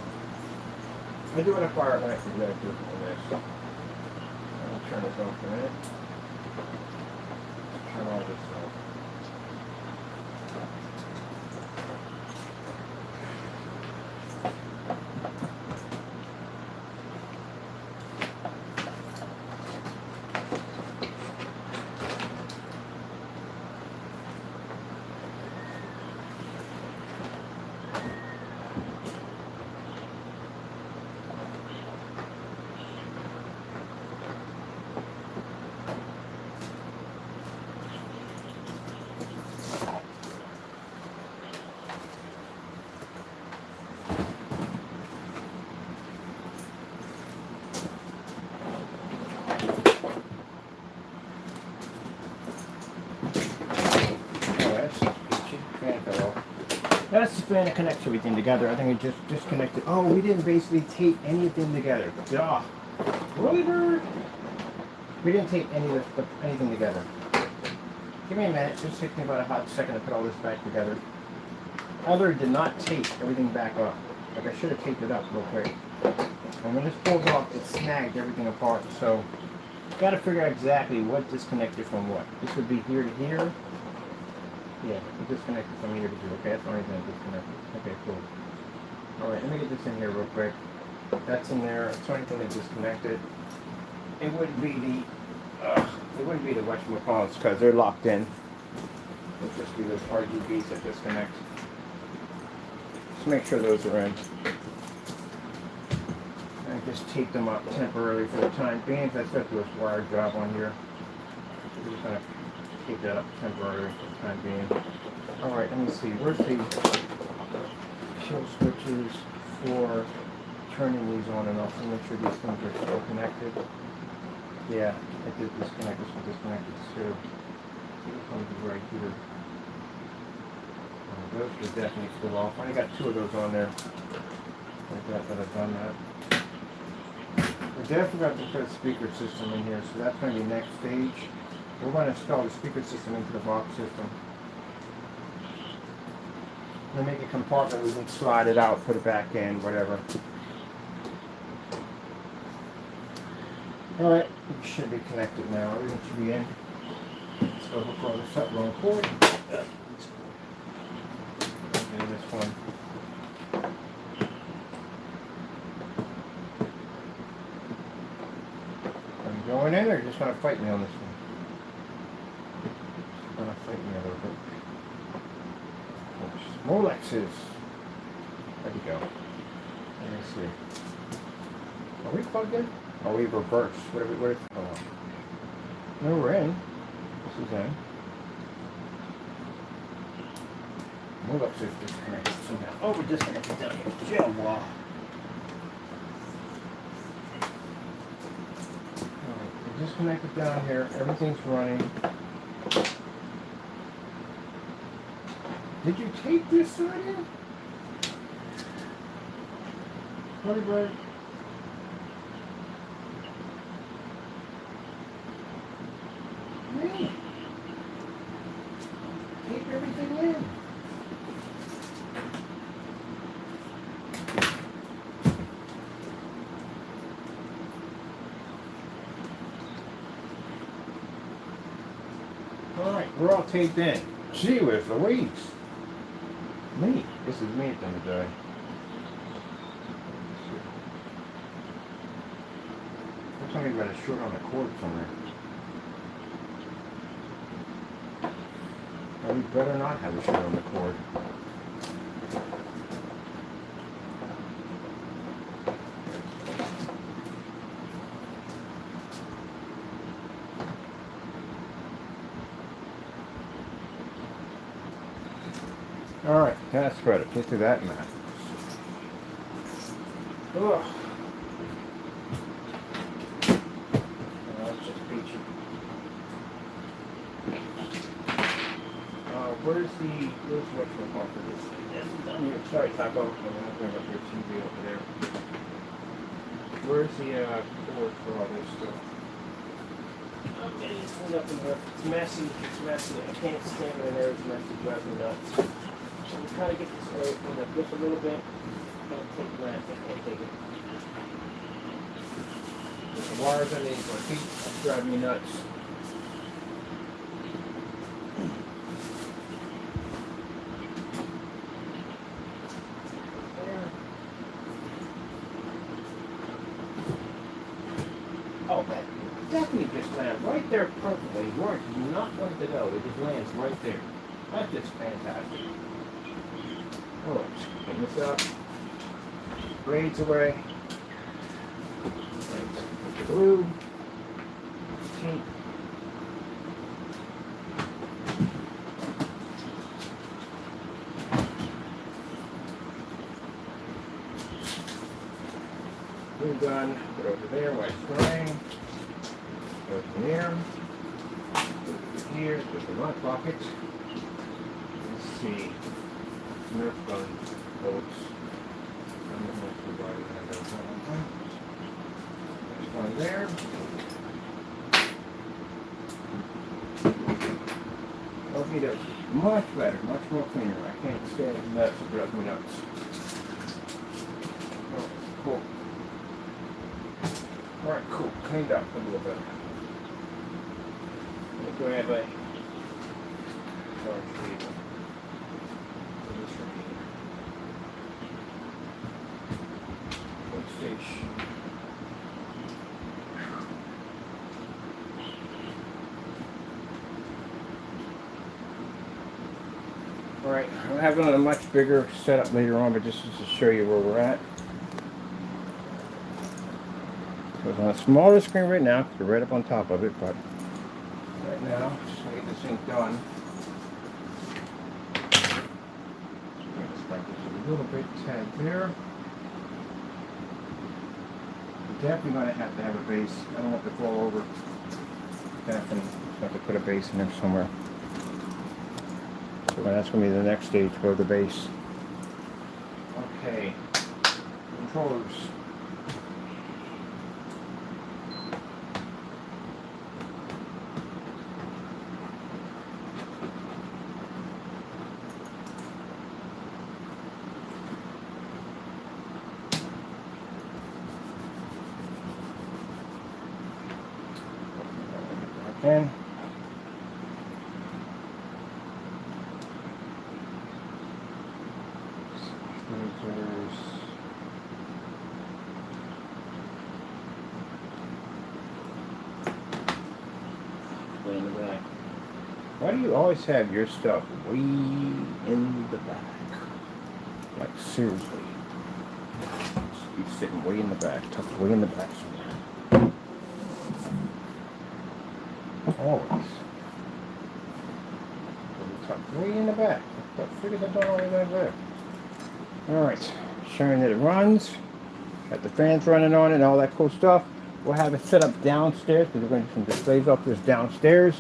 I do want to fire up my projector on this. I'll turn this off for a minute. Turn all this off. That's the fan that connects everything together. I think we just disconnected. Oh, we didn't basically tape anything together. Duh. Really, bird? We didn't tape anything together. Give me a minute. Just take me about a hot second to put all this back together. Elder did not tape everything back up. Like I should have taped it up real quick. And when this pulls off, it snagged everything apart. So, got to figure out exactly what disconnected from what. This would be here to here. Yeah, it disconnected from here to here. Okay, that's the only thing disconnected. Okay, cool. Alright, let me get this in here real quick. That's in there. That's the only thing that disconnected. It wouldn't be the whatchamacallits because they're locked in. It'll just be those RGBs that disconnect. Let's make sure those are in. I just tape them up temporarily for the time being. Let's do this wire job on here. We're just gonna keep that up temporarily for the time being. Alright, let me see. Where's the kill switches for turning these on and off? Let me make sure these things are still connected. Yeah, I did disconnect. This one disconnected too. This one's right here. Those are definitely still off. I only got 2 of those on there. Like that I've done that. We definitely got to put a speaker system in here, so that's going to be next stage. We're going to install the speaker system into the box system. We'll make a compartment, we can slide it out, put it back in, whatever. Alright, we should be connected now. Everything should be in. Let's go hook all this up, wrong cord. And this one. Are you going in, or are you just going to fight me on this one? Just going to fight me a little bit. Rolexes. There we go. Let me see. Are we plugged in? Oh, we reversed. What are we? Oh. No, we're in. This is in. Rolexes disconnected somehow. Oh, we're disconnected down here. Gel wall. Alright, we're disconnected down here. Everything's running. Did you tape this side in? Honey bird. Hey. Tape everything in. Alright, we're all taped in. Gee whiz Louise. Me. This is me at the end of the day. Looks like I've got a short on the cord somewhere. Well, we better not have a short on the cord. Alright, that's credit. Get to that map. Ugh. That's just peachy. Where's what's the part for this? This is down here. Sorry, Taco. I'm going to bring up your TV over there. Where's the cord for all this stuff? I'm getting this thing up in here. It's messy. It's messy. I can't stand it in there. It's messy. Drives me nuts. So we try to get this cleaned up just a little bit. Can't take the last. I can't take it. There's the wires underneath my feet. That's driving me nuts. Oh, that definitely just lands right there perfectly. Where you do not want it to go. It just lands right there. That's just fantastic. Oh, let's clean this up. Blades away. Glue. Tape. Glue gun. Put over there. White string. Over here. Put here. Put the lock pocket. Let's see. Nerf gun bolts. I'm not going to provide that. There's one there. Okay, that's much better, much more cleaner. I can't stand the nuts, it drives me nuts. Oh, cool. Alright, cool. Cleaned up a little bit. Let me grab a charge cable. Fish. Alright, we'll have it on a much bigger setup later on, but just to show you where we're at. So it's on a smaller screen right now, because we're right up on top of it, but right now, just to get this thing done. Just like this a little bit tad there. We're definitely going to have a base. I don't want it to fall over. Definitely have to put a base in there somewhere. So that's going to be the next stage, go to the base. Okay, controllers. Okay. Way in the back. Why do you always have your stuff way in the back? Like seriously. You sitting way in the back, tucked way in the back somewhere. Always. Tucked way in the back. I figured I've done all of that there. Alright, showing that it runs. Got the fans running on it and all that cool stuff. We'll have it set up downstairs because we're going to do some displays up this downstairs.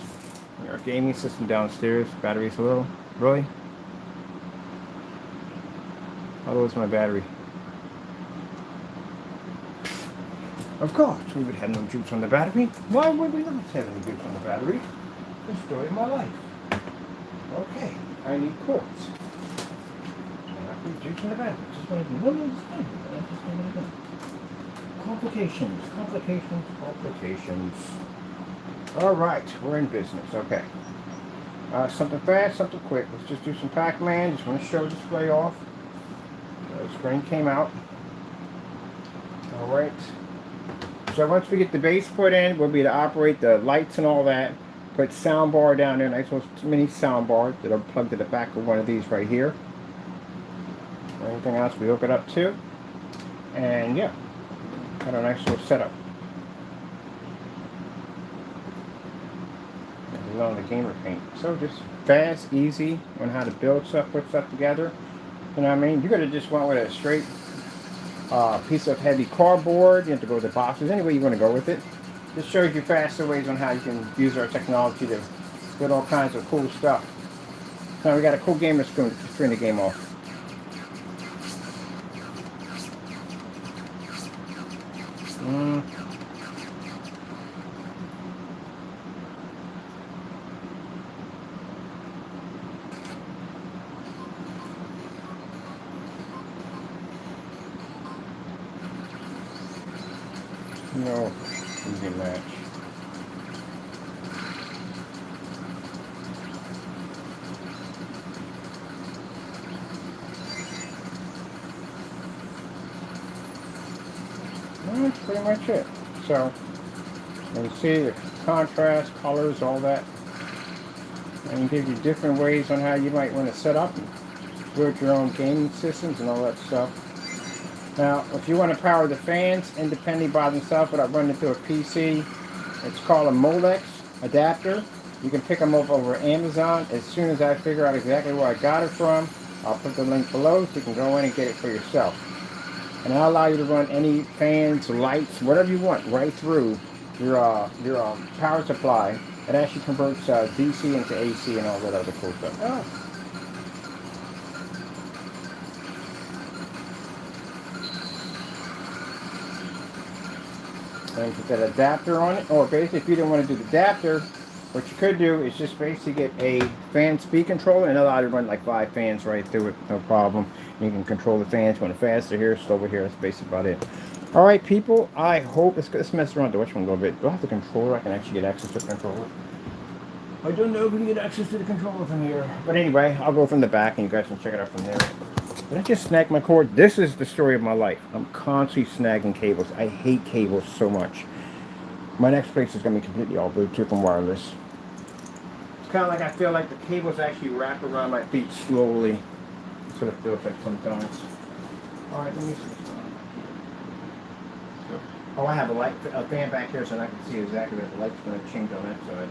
Our gaming system downstairs. Battery's low. Really? How low is my battery? Of course, we would have no juice on the battery. Why would we not have any juice on the battery? The story of my life. Okay, I need quartz. And I put juice in the battery. Just want to do one little thing. I just want to do. Complications. All right, we're in business. Okay. Something fast, something quick. Let's just do some Pac-Man. Just want to show display off. The screen came out. All right. So once we get the base put in, we'll be able to operate the lights and all that. Put sound bar down there, nice little mini sound bar that'll plug to the back of one of these right here. Anything else we hook it up to. And yeah. Got a nice little setup. On the gamer paint. So just fast, easy on how to build stuff, put stuff together. You know what I mean? You could have just went with a straight piece of heavy cardboard. You have to go with the boxes. Any way you want to go with it. Just shows you faster ways on how you can use our technology to build all kinds of cool stuff. Now we got a cool gamer screen to screen the game off. No, easy match. That's pretty much it. So, you can see the contrast, colors, all that. And give you different ways on how you might want to set up and build your own gaming systems and all that stuff. Now, if you want to power the fans independently by themselves without running through a PC, it's called a Molex adapter. You can pick them up over Amazon. As soon as I figure out exactly where I got it from, I'll put the link below so you can go in and get it for yourself. And I'll allow you to run any fans, lights, whatever you want, right through your power supply. It actually converts DC into AC and all that other cool stuff. Oh. And put that adapter on it, or basically if you didn't want to do the adapter, what you could do is just basically get a fan speed controller and allow you to run like 5 fans right through it, no problem. You can control the fans, going faster here, slower here, that's basically about it. Alright people, I hope, let's mess around to which one a little bit. Do I have the controller? I can actually get access to the controller. I don't know if we can get access to the controller from here. But anyway, I'll go from the back and you guys can check it out from there. Did I just snag my cord? This is the story of my life. I'm constantly snagging cables. I hate cables so much. My next place is going to be completely all Bluetooth and wireless. It's kind of like I feel like the cables actually wrap around my feet slowly. That's what it feels like sometimes. All right, let me see what's going on here. Oh, I have a fan back here so I can see exactly where the light's going to change on that side.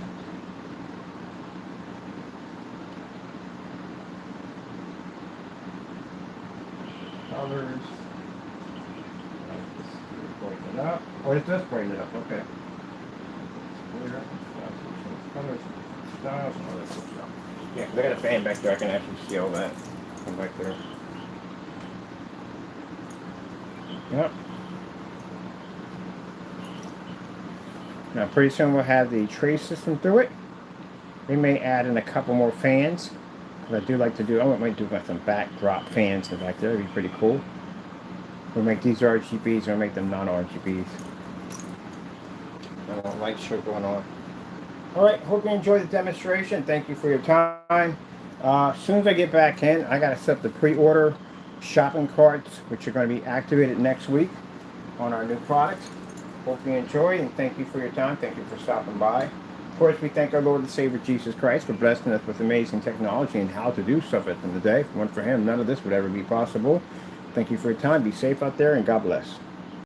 Colors. Brighten it up. Oh, it does brighten it up. Okay. Colors, styles, and all that good stuff. Yeah, because I got a fan back there. I can actually see all that from back there. Yep. Now, pretty soon we'll have the tray system through it. We may add in a couple more fans. I do like to do, I might do like some backdrop fans in back there. That'd be pretty cool. We'll make these RGBs or make them non-RGBs. A light show going on. Alright, hope you enjoyed the demonstration. Thank you for your time. As soon as I get back in, I got to set up the pre-order shopping carts, which are going to be activated next week on our new products. Hope you enjoyed, and thank you for your time. Thank you for stopping by. Of course, we thank our Lord and Savior Jesus Christ for blessing us with amazing technology and how to do stuff at the end of the day. If it weren't for Him, none of this would ever be possible. Thank you for your time. Be safe out there, and God bless.